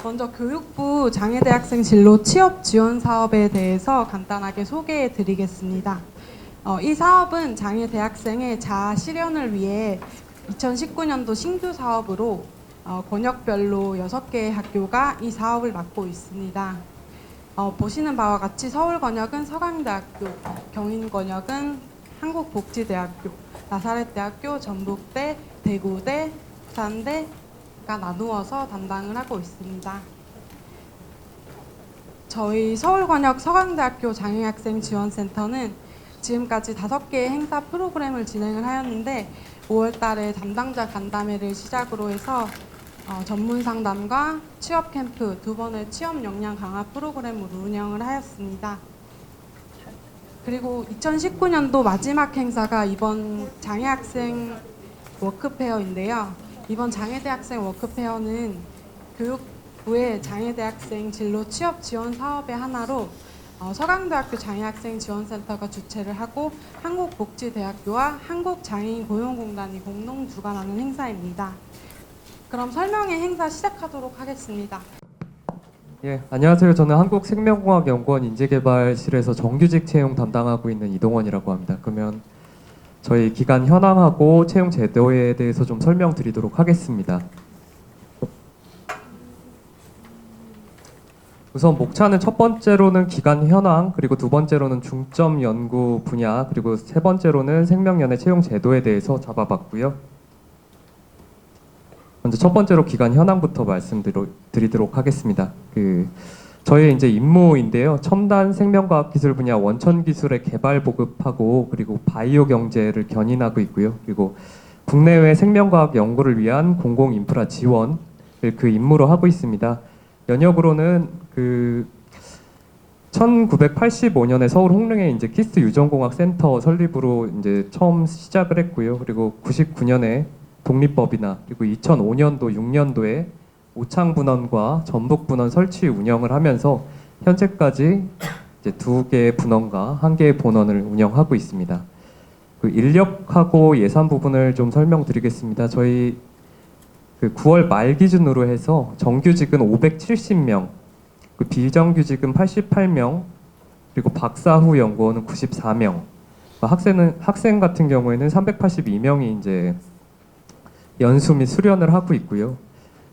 먼저 교육부 장애대학생 진로 취업 지원 사업에 대해서 간단하게 소개해 드리겠습니다. 이 사업은 장애대학생의 자아 실현을 위해 2019년도 신규 사업으로 권역별로 6개의 학교가 이 사업을 맡고 있습니다. 보시는 바와 같이 서울권역은 서강대학교, 경인권역은 한국복지대학교, 나사렛대학교, 전북대, 대구대, 부산대가 나누어서 담당을 하고 있습니다. 저희 서울권역 서강대학교 장애학생 지원센터는 지금까지 5개의 행사 프로그램을 진행을 하였는데 5월 달에 담당자 간담회를 시작으로 해서 전문 상담과 취업 캠프 2번의 취업 역량 강화 프로그램으로 운영을 하였습니다. 그리고 2019년도 마지막 행사가 이번 장애학생 워크페어인데요. 이번 장애대학생 워크페어는 교육부의 장애대학생 진로 취업 지원 사업의 하나로 서강대학교 장애학생 지원센터가 주최를 하고 한국복지대학교와 한국장애인 고용공단이 공동 주관하는 행사입니다. 그럼 설명회 행사 시작하도록 하겠습니다. 예, 안녕하세요. 저는 한국생명공학연구원 인재개발실에서 정규직 채용 담당하고 있는 이동원이라고 합니다. 그러면 저희 기간 현황하고 채용 제도에 대해서 좀 설명드리도록 하겠습니다. 우선 목차는 첫 번째로는 기간 현황, 그리고 두 번째로는 중점 연구 분야, 그리고 세 번째로는 생명연애 채용 제도에 대해서 잡아봤고요. 먼저 첫 번째로 기간 현황부터 말씀드리도록 하겠습니다. 저의 이제 임무인데요. 첨단 생명과학 기술 분야 원천 기술의 개발 보급하고 그리고 바이오 경제를 견인하고 있고요. 그리고 국내외 생명과학 연구를 위한 공공 인프라 지원을 그 임무로 하고 있습니다. 연역으로는 1985년에 서울 홍릉에 이제 키스트 유전공학 센터 설립으로 이제 처음 시작을 했고요. 그리고 99년에 독립법이나 그리고 2005년도 6년도에 오창분원과 전북분원 설치 운영을 하면서 현재까지 이제 2개의 분원과 1개의 본원을 운영하고 있습니다. 인력하고 예산 부분을 좀 설명드리겠습니다. 저희 9월 말 기준으로 해서 정규직은 570명, 비정규직은 88명, 그리고 박사 후 연구원은 94명. 학생 같은 경우에는 382명이 이제 연수 및 수련을 하고 있고요.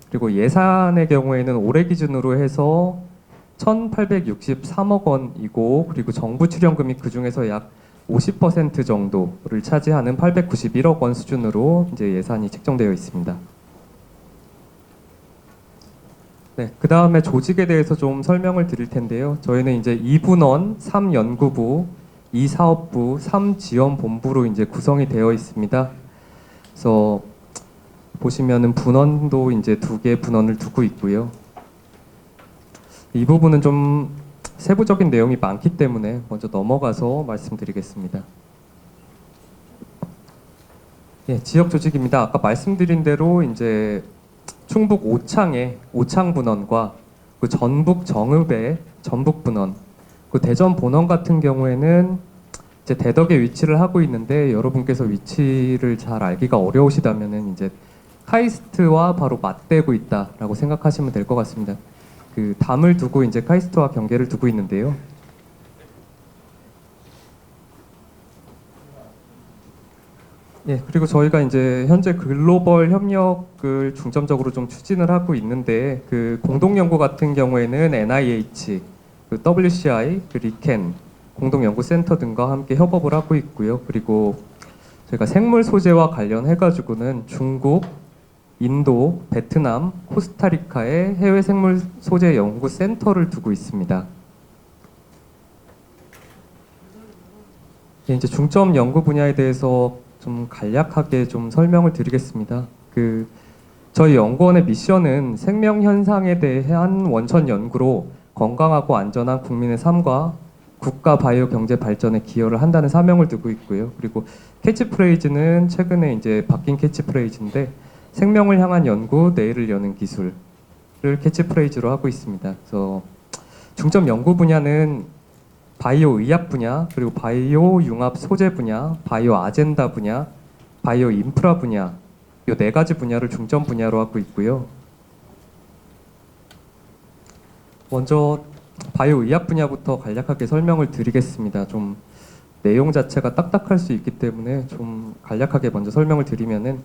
그리고 예산의 경우에는 올해 기준으로 해서 1,863억 원이고, 그리고 정부 출연금이 그 중에서 약 50% 정도를 차지하는 891억 원 수준으로 이제 예산이 책정되어 있습니다. 네, 그 다음에 조직에 대해서 좀 설명을 드릴 텐데요. 저희는 이제 2분원, 3연구부, 2사업부, 3지원본부로 이제 구성이 되어 있습니다. 그래서 보시면은 분원도 이제 2개의 분원을 두고 있고요. 이 부분은 좀 세부적인 내용이 많기 때문에 먼저 넘어가서 말씀드리겠습니다. 예, 지역 조직입니다. 아까 말씀드린 대로 이제 충북 오창의 오창분원과 그 전북 정읍의 전북분원, 그 대전 본원 같은 경우에는 이제 대덕에 위치를 하고 있는데 여러분께서 위치를 잘 알기가 어려우시다면은 이제 카이스트와 바로 맞대고 있다라고 생각하시면 될 것 같습니다. 담을 두고 이제 카이스트와 경계를 두고 있는데요. 예, 그리고 저희가 이제 현재 글로벌 협력을 중점적으로 좀 추진을 하고 있는데 공동 연구 같은 경우에는 NIH, WCI, 리켄 공동연구센터 등과 함께 협업을 하고 있고요. 그리고 저희가 생물 소재와 관련해 가지고는 중국, 인도, 베트남, 코스타리카의 해외 생물 소재 연구 센터를 두고 있습니다. 예, 이제 중점 연구 분야에 대해서 좀 간략하게 좀 설명을 드리겠습니다. 저희 연구원의 미션은 생명 현상에 대한 원천 연구로 건강하고 안전한 국민의 삶과 국가 바이오 경제 발전에 기여를 한다는 사명을 두고 있고요. 그리고 캐치프레이즈는 최근에 이제 바뀐 캐치프레이즈인데 생명을 향한 연구, 내일을 여는 기술을 캐치프레이즈로 하고 있습니다. 그래서 중점 연구 분야는 바이오 의학 분야, 그리고 바이오 융합 소재 분야, 바이오 아젠다 분야, 바이오 인프라 분야, 이 4가지 분야를 중점 분야로 하고 있고요. 먼저 바이오 의학 분야부터 간략하게 설명을 드리겠습니다. 좀 내용 자체가 딱딱할 수 있기 때문에 좀 간략하게 먼저 설명을 드리면은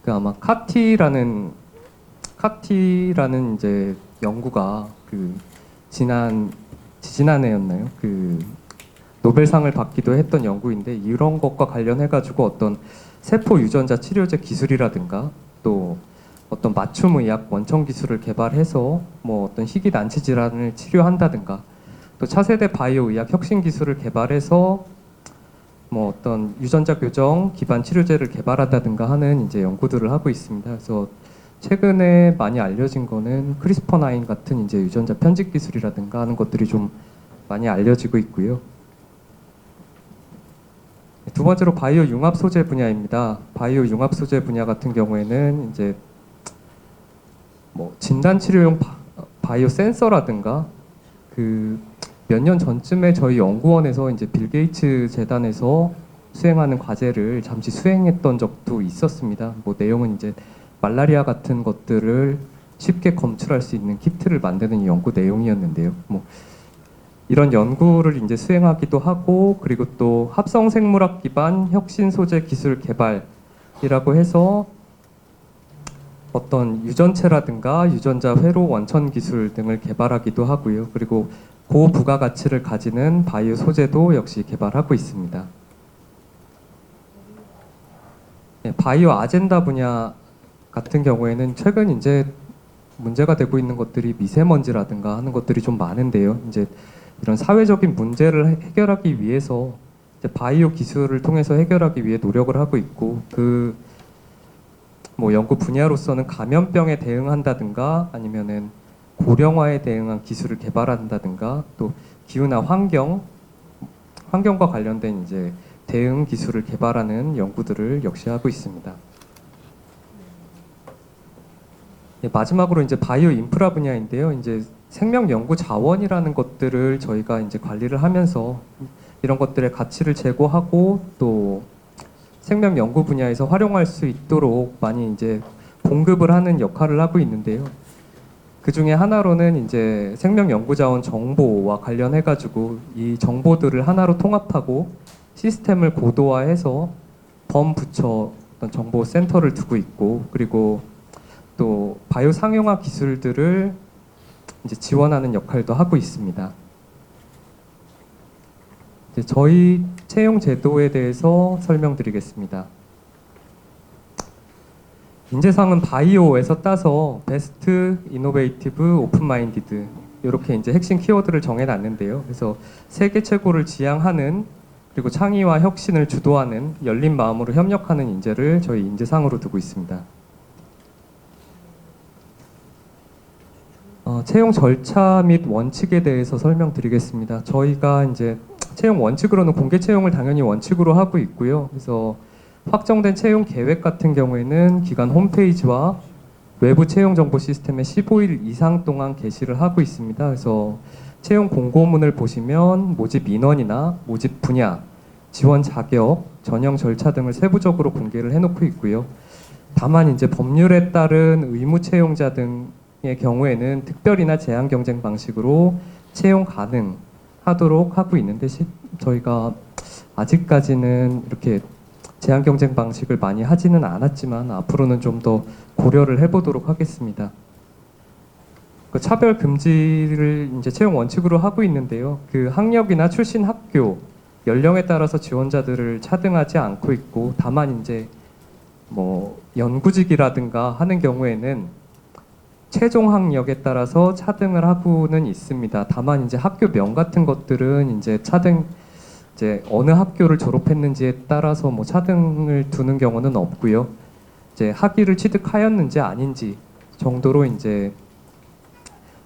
그 아마 카티라는 이제 연구가 그 지난해였나요? 그 노벨상을 받기도 했던 연구인데 이런 것과 관련해 가지고 어떤 세포 유전자 치료제 기술이라든가 또 어떤 맞춤 의학 원천 기술을 개발해서 뭐 어떤 희귀 난치 질환을 치료한다든가 또 차세대 바이오 의학 혁신 기술을 개발해서 뭐 어떤 유전자 교정 기반 치료제를 개발한다든가 하는 이제 연구들을 하고 있습니다. 그래서 최근에 많이 알려진 거는 크리스퍼9 같은 이제 유전자 편집 기술이라든가 하는 것들이 좀 많이 알려지고 있고요. 두 번째로 바이오 융합 소재 분야입니다. 바이오 융합 소재 분야 같은 경우에는 이제 뭐 진단 치료용 바이오 센서라든가 그 몇 년 전쯤에 저희 연구원에서 이제 빌 게이츠 재단에서 수행하는 과제를 잠시 수행했던 적도 있었습니다. 뭐 내용은 이제 말라리아 같은 것들을 쉽게 검출할 수 있는 키트를 만드는 연구 내용이었는데요. 뭐 이런 연구를 이제 수행하기도 하고 그리고 또 합성 생물학 기반 혁신 소재 기술 개발이라고 해서 어떤 유전체라든가 유전자 회로 원천 기술 등을 개발하기도 하고요. 그리고 고부가가치를 가지는 바이오 소재도 역시 개발하고 있습니다. 바이오 아젠다 분야 같은 경우에는 최근 이제 문제가 되고 있는 것들이 미세먼지라든가 하는 것들이 좀 많은데요. 이제 이런 사회적인 문제를 해결하기 위해서 이제 바이오 기술을 통해서 해결하기 위해 노력을 하고 있고 그 뭐 연구 분야로서는 감염병에 대응한다든가 아니면은 고령화에 대응한 기술을 개발한다든가 또 기후나 환경과 관련된 이제 대응 기술을 개발하는 연구들을 역시 하고 있습니다. 마지막으로 이제 바이오 인프라 분야인데요. 이제 생명 연구 자원이라는 것들을 저희가 이제 관리를 하면서 이런 것들의 가치를 제고하고 또 생명 연구 분야에서 활용할 수 있도록 많이 이제 공급을 하는 역할을 하고 있는데요. 그 중에 하나로는 이제 생명 연구 자원 정보와 관련해 가지고 이 정보들을 하나로 통합하고 시스템을 고도화해서 범부처 어떤 정보 센터를 두고 있고 그리고 또 바이오 상용화 기술들을 이제 지원하는 역할도 하고 있습니다. 이제 저희 채용 제도에 대해서 설명드리겠습니다. 인재상은 바이오에서 따서 베스트, 이노베이티브, 오픈마인디드 이렇게 이제 핵심 키워드를 정해놨는데요. 그래서 세계 최고를 지향하는 그리고 창의와 혁신을 주도하는 열린 마음으로 협력하는 인재를 저희 인재상으로 두고 있습니다. 채용 절차 및 원칙에 대해서 설명드리겠습니다. 저희가 이제 채용 원칙으로는 공개 채용을 당연히 원칙으로 하고 있고요. 그래서 확정된 채용 계획 같은 경우에는 기관 홈페이지와 외부 채용 정보 시스템에 15일 이상 동안 게시를 하고 있습니다. 그래서 채용 공고문을 보시면 모집 인원이나 모집 분야, 지원 자격, 전형 절차 등을 세부적으로 공개를 해놓고 있고요. 다만 이제 법률에 따른 의무 채용자 등의 경우에는 특별이나 제한 경쟁 방식으로 채용 가능하도록 하고 있는데 저희가 아직까지는 이렇게 제한 경쟁 방식을 많이 하지는 않았지만 앞으로는 좀 더 고려를 해보도록 하겠습니다. 그 차별 금지를 이제 채용 원칙으로 하고 있는데요. 그 학력이나 출신 학교, 연령에 따라서 지원자들을 차등하지 않고 있고, 다만 이제 뭐 연구직이라든가 하는 경우에는 최종 학력에 따라서 차등을 하고는 있습니다. 다만 이제 학교명 같은 것들은 이제 차등 이제 어느 학교를 졸업했는지에 따라서 뭐 차등을 두는 경우는 없고요. 이제 학위를 취득하였는지 아닌지 정도로 이제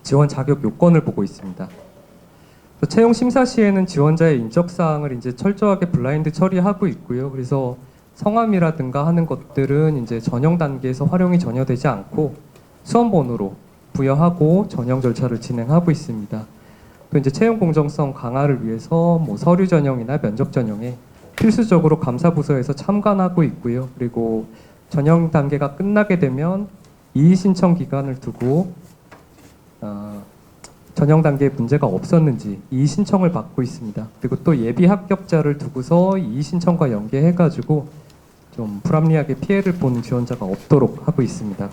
지원 자격 요건을 보고 있습니다. 채용 심사 시에는 지원자의 인적 사항을 이제 철저하게 블라인드 처리하고 있고요. 그래서 성함이라든가 하는 것들은 이제 전형 단계에서 활용이 전혀 되지 않고 수험번호로 부여하고 전형 절차를 진행하고 있습니다. 또 이제 채용 공정성 강화를 위해서 뭐 서류 전형이나 면접 전형에 필수적으로 감사 부서에서 참관하고 있고요. 그리고 전형 단계가 끝나게 되면 이의 신청 기간을 두고 전형 단계에 문제가 없었는지 이의 신청을 받고 있습니다. 그리고 또 예비 합격자를 두고서 이의 신청과 연계해가지고 좀 불합리하게 피해를 보는 지원자가 없도록 하고 있습니다.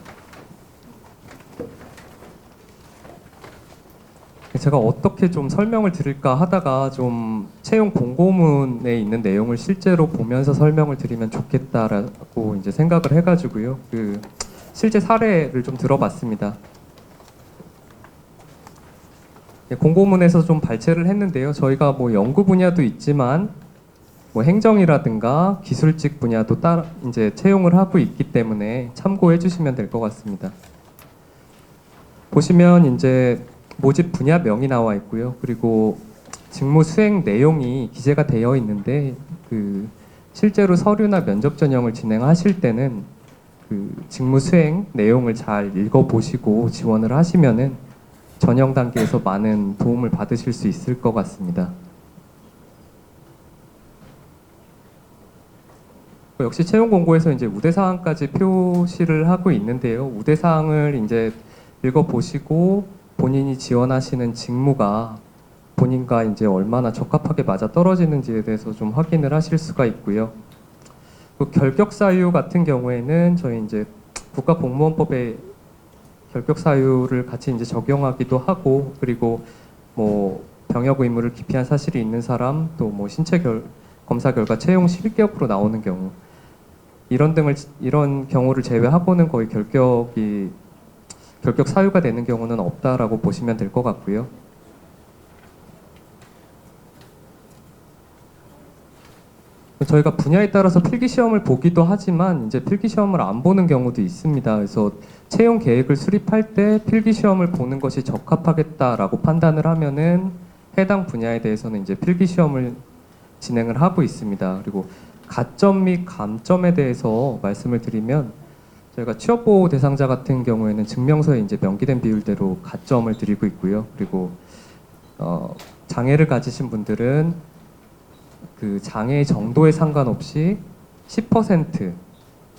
제가 어떻게 좀 설명을 드릴까 하다가 좀 채용 공고문에 있는 내용을 실제로 보면서 설명을 드리면 좋겠다라고 이제 생각을 해가지고요. 그 실제 사례를 좀 들어봤습니다. 공고문에서 좀 발췌를 했는데요. 저희가 뭐 연구 분야도 있지만 뭐 행정이라든가 기술직 분야도 따라 이제 채용을 하고 있기 때문에 참고해 주시면 될 것 같습니다. 보시면 이제 모집 분야명이 나와 있고요. 그리고 직무 수행 내용이 기재가 되어 있는데 그 실제로 서류나 면접 전형을 진행하실 때는 그 직무 수행 내용을 잘 읽어 보시고 지원을 하시면은 전형 단계에서 많은 도움을 받으실 수 있을 것 같습니다. 역시 채용 공고에서 이제 우대 사항까지 표시를 하고 있는데요. 우대 사항을 이제 읽어 보시고 본인이 지원하시는 직무가 본인과 이제 얼마나 적합하게 맞아 떨어지는지에 대해서 좀 확인을 하실 수가 있고요. 그 결격 사유 같은 경우에는 저희 이제 국가공무원법에 결격 사유를 같이 이제 적용하기도 하고, 그리고 뭐 병역 의무를 기피한 사실이 있는 사람, 또 뭐 신체 검사 결과 채용 실격으로 나오는 경우, 이런 경우를 제외하고는 거의 결격 사유가 되는 경우는 없다라고 보시면 될 것 같고요. 저희가 분야에 따라서 필기 시험을 보기도 하지만 이제 필기 시험을 안 보는 경우도 있습니다. 그래서 채용 계획을 수립할 때 필기 시험을 보는 것이 적합하겠다라고 판단을 하면은 해당 분야에 대해서는 이제 필기 시험을 진행을 하고 있습니다. 그리고 가점 및 감점에 대해서 말씀을 드리면 저희가 취업보호 대상자 같은 경우에는 증명서에 이제 명기된 비율대로 가점을 드리고 있고요. 그리고 장애를 가지신 분들은 그 장애의 정도에 상관없이 10%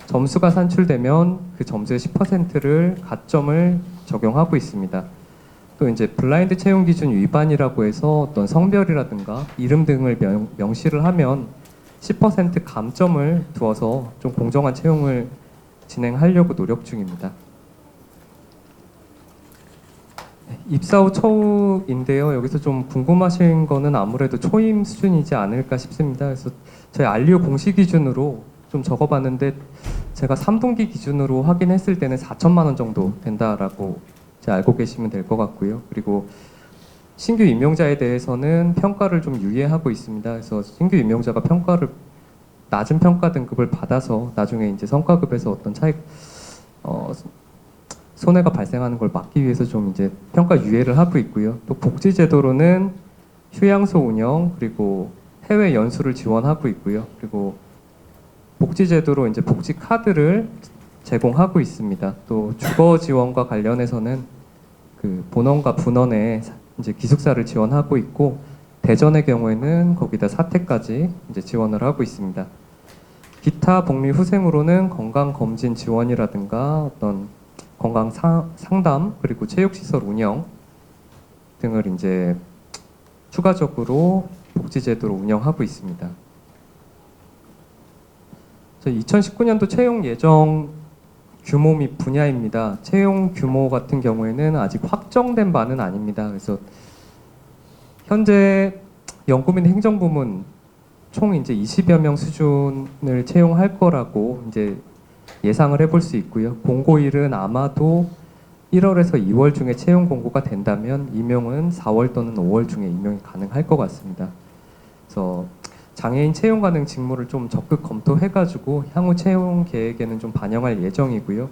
점수가 산출되면 그 점수의 10%를 가점을 적용하고 있습니다. 또 이제 블라인드 채용 기준 위반이라고 해서 어떤 성별이라든가 이름 등을 명시를 하면 10% 감점을 두어서 좀 공정한 채용을 진행하려고 노력 중입니다. 입사 후 처우인데요. 여기서 좀 궁금하신 거는 아무래도 초임 수준이지 않을까 싶습니다. 그래서 저희 알리오 공시 기준으로 좀 적어봤는데 제가 3분기 기준으로 확인했을 때는 4천만 원 정도 된다라고 이제 알고 계시면 될 것 같고요. 그리고 신규 임용자에 대해서는 평가를 좀 유예하고 있습니다. 그래서 신규 임용자가 낮은 평가 등급을 받아서 나중에 이제 성과급에서 어떤 손해가 발생하는 걸 막기 위해서 좀 이제 평가 유예를 하고 있고요. 또 복지 제도로는 휴양소 운영, 그리고 해외 연수를 지원하고 있고요. 그리고 복지 제도로 이제 복지 카드를 제공하고 있습니다. 또 주거 지원과 관련해서는 그 본원과 분원에 이제 기숙사를 지원하고 있고, 대전의 경우에는 거기다 사택까지 이제 지원을 하고 있습니다. 기타 복리 후생으로는 건강 검진 지원이라든가 어떤 건강 상담, 그리고 체육시설 운영 등을 이제 추가적으로 복지제도로 운영하고 있습니다. 2019년도 채용 예정 규모 및 분야입니다. 채용 규모 같은 경우에는 아직 확정된 바는 아닙니다. 그래서 현재 연구 및 행정부문 총 이제 20여 명 수준을 채용할 거라고 이제 예상을 해볼 수 있고요. 공고일은 아마도 1월에서 2월 중에 채용 공고가 된다면 임용은 4월 또는 5월 중에 임용이 가능할 것 같습니다. 그래서 장애인 채용 가능 직무를 좀 적극 검토해가지고 향후 채용 계획에는 좀 반영할 예정이고요.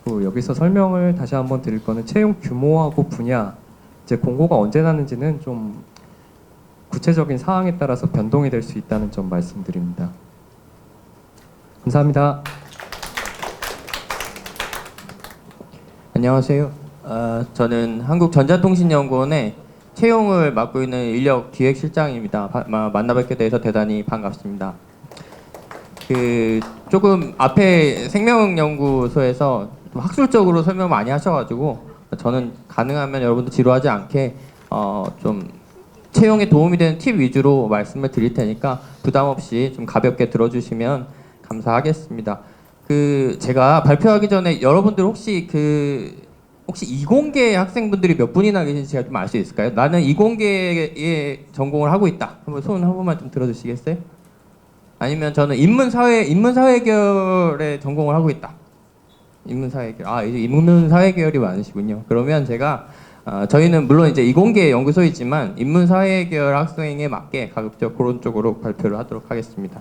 그리고 여기서 설명을 다시 한번 드릴 거는 채용 규모하고 분야, 이제 공고가 언제 나는지는 좀 구체적인 사항에 따라서 변동이 될 수 있다는 점 말씀드립니다. 감사합니다. 안녕하세요. 저는 한국전자통신연구원의 채용을 맡고 있는 인력기획실장입니다. 만나 뵙게 돼서 대단히 반갑습니다. 조금 앞에 생명연구소에서 좀 학술적으로 설명 많이 하셔가지고 저는 가능하면 여러분들 지루하지 않게 좀 채용에 도움이 되는 팁 위주로 말씀을 드릴 테니까 부담 없이 좀 가볍게 들어주시면 감사하겠습니다. 제가 발표하기 전에 여러분들 혹시 이공계 학생분들이 몇 분이나 계신지 제가 좀 알 수 있을까요? 나는 이공계에 전공을 하고 있다. 한번 손 한 번만 좀 들어주시겠어요? 아니면 저는 인문사회계열에 전공을 하고 있다. 인문사회계열. 이제 인문사회계열이 많으시군요. 그러면 제가 저희는 물론 이제 이공계 연구소이지만 인문사회계열 학생에 맞게 가급적 그런 쪽으로 발표를 하도록 하겠습니다.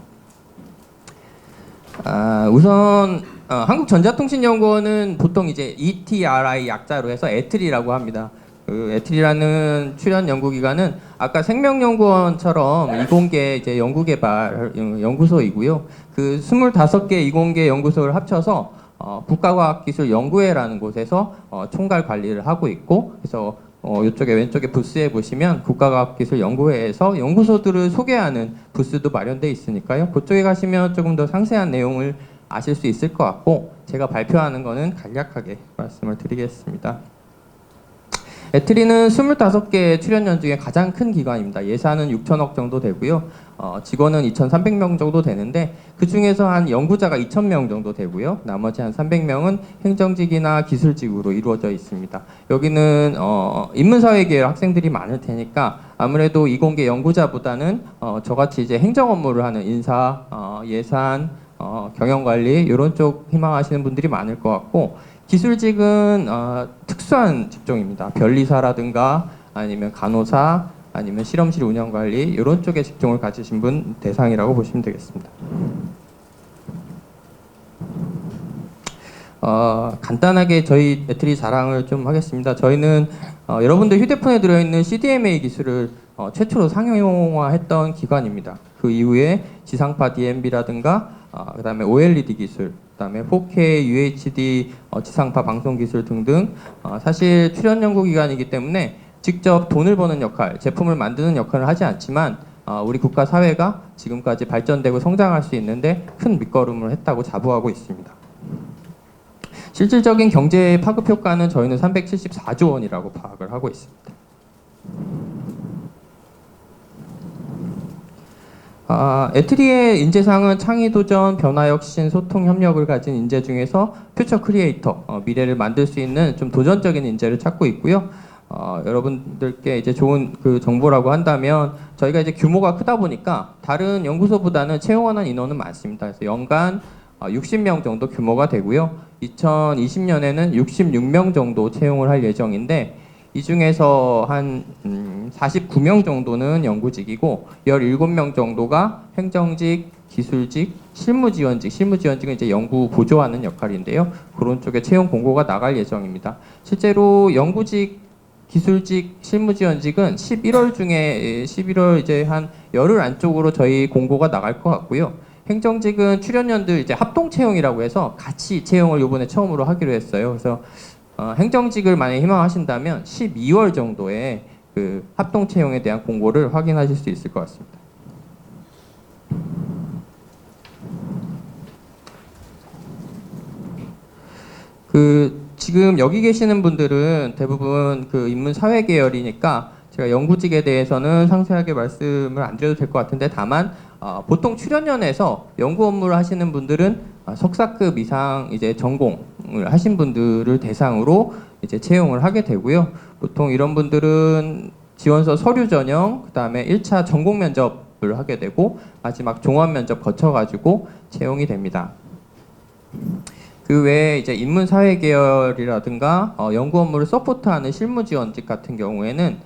우선 한국전자통신연구원은 보통 이제 ETRI 약자로 해서 에트리라고 합니다. 에트리라는 출연 연구기관은 아까 생명연구원처럼 이공계 이제 연구개발 연구소이고요. 25개 이공계 연구소를 합쳐서 국가과학기술연구회라는 곳에서 총괄 관리를 하고 있고, 그래서 이쪽에 왼쪽에 부스에 보시면 국가과학기술연구회에서 연구소들을 소개하는 부스도 마련되어 있으니까요. 그쪽에 가시면 조금 더 상세한 내용을 아실 수 있을 것 같고, 제가 발표하는 거는 간략하게 말씀을 드리겠습니다. 에트리는 25개 출연연 중에 가장 큰 기관입니다. 예산은 6천억 정도 되고요. 직원은 2,300명 정도 되는데 그 중에서 한 연구자가 2,000명 정도 되고요. 나머지 한 300명은 행정직이나 기술직으로 이루어져 있습니다. 여기는 인문사회계열 학생들이 많을 테니까 아무래도 이공계 연구자보다는 저같이 이제 행정 업무를 하는 인사, 예산, 경영관리 이런 쪽 희망하시는 분들이 많을 것 같고, 기술직은 특수한 직종입니다. 변리사라든가 아니면 간호사, 아니면 실험실 운영관리 이런 쪽의 직종을 가지신 분 대상이라고 보시면 되겠습니다. 간단하게 저희 에트리 자랑을 좀 하겠습니다. 저희는 여러분들 휴대폰에 들어있는 CDMA 기술을 최초로 상용화했던 기관입니다. 그 이후에 지상파 DMB라든가 그 다음에 OLED 기술, 그 다음에 4K UHD 지상파 방송 기술 등등 사실 출연 연구기관이기 때문에 직접 돈을 버는 역할, 제품을 만드는 역할을 하지 않지만 우리 국가 사회가 지금까지 발전되고 성장할 수 있는데 큰 밑거름을 했다고 자부하고 있습니다. 실질적인 경제 파급 효과는 저희는 374조 원이라고 파악을 하고 있습니다. 에트리의 인재상은 창의도전, 변화혁신, 소통, 협력을 가진 인재 중에서 퓨처 크리에이터, 미래를 만들 수 있는 좀 도전적인 인재를 찾고 있고요. 여러분들께 이제 좋은 그 정보라고 한다면 저희가 이제 규모가 크다 보니까 다른 연구소보다는 채용하는 인원은 많습니다. 그래서 연간 60명 정도 규모가 되고요. 2020년에는 66명 정도 채용을 할 예정인데 이 중에서 한 49명 정도는 연구직이고 17명 정도가 행정직, 기술직, 실무지원직. 실무지원직은 이제 연구 보조하는 역할인데요. 그런 쪽에 채용 공고가 나갈 예정입니다. 실제로 연구직, 기술직, 실무지원직은 11월 이제 한 열흘 안쪽으로 저희 공고가 나갈 것 같고요. 행정직은 출연연들 이제 합동 채용이라고 해서 같이 채용을 이번에 처음으로 하기로 했어요. 그래서 행정직을 만약에 희망하신다면 12월 정도에 그 합동 채용에 대한 공고를 확인하실 수 있을 것 같습니다. 지금 여기 계시는 분들은 대부분 그 인문사회 계열이니까 제가 연구직에 대해서는 상세하게 말씀을 안 드려도 될 것 같은데, 다만 보통 출연연에서 연구 업무를 하시는 분들은 석사급 이상 이제 전공을 하신 분들을 대상으로 이제 채용을 하게 되고요. 보통 이런 분들은 지원서 서류 전형, 그 다음에 1차 전공 면접을 하게 되고 마지막 종합 면접 거쳐가지고 채용이 됩니다. 그 외에 이제 인문사회 계열이라든가 연구 업무를 서포트하는 실무지원직 같은 경우에는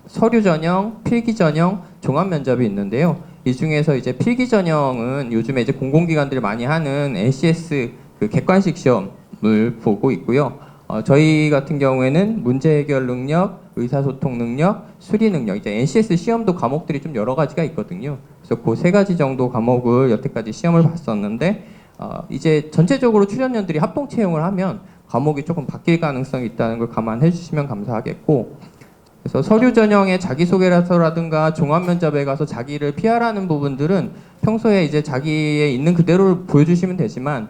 서류 전형, 필기 전형, 종합 면접이 있는데요. 이 중에서 이제 필기 전형은 요즘에 이제 공공기관들이 많이 하는 NCS 그 객관식 시험을 보고 있고요. 저희 같은 경우에는 문제 해결 능력, 의사소통 능력, 수리 능력, 이제 NCS 시험도 과목들이 좀 여러 가지가 있거든요. 그래서 그 세 가지 정도 과목을 여태까지 시험을 봤었는데 이제 전체적으로 출연연들이 합동 채용을 하면 과목이 조금 바뀔 가능성이 있다는 걸 감안해 주시면 감사하겠고, 그래서 서류 전형의 자기소개서라든가 종합 면접에 가서 자기를 PR하는 부분들은 평소에 이제 자기의 있는 그대로를 보여주시면 되지만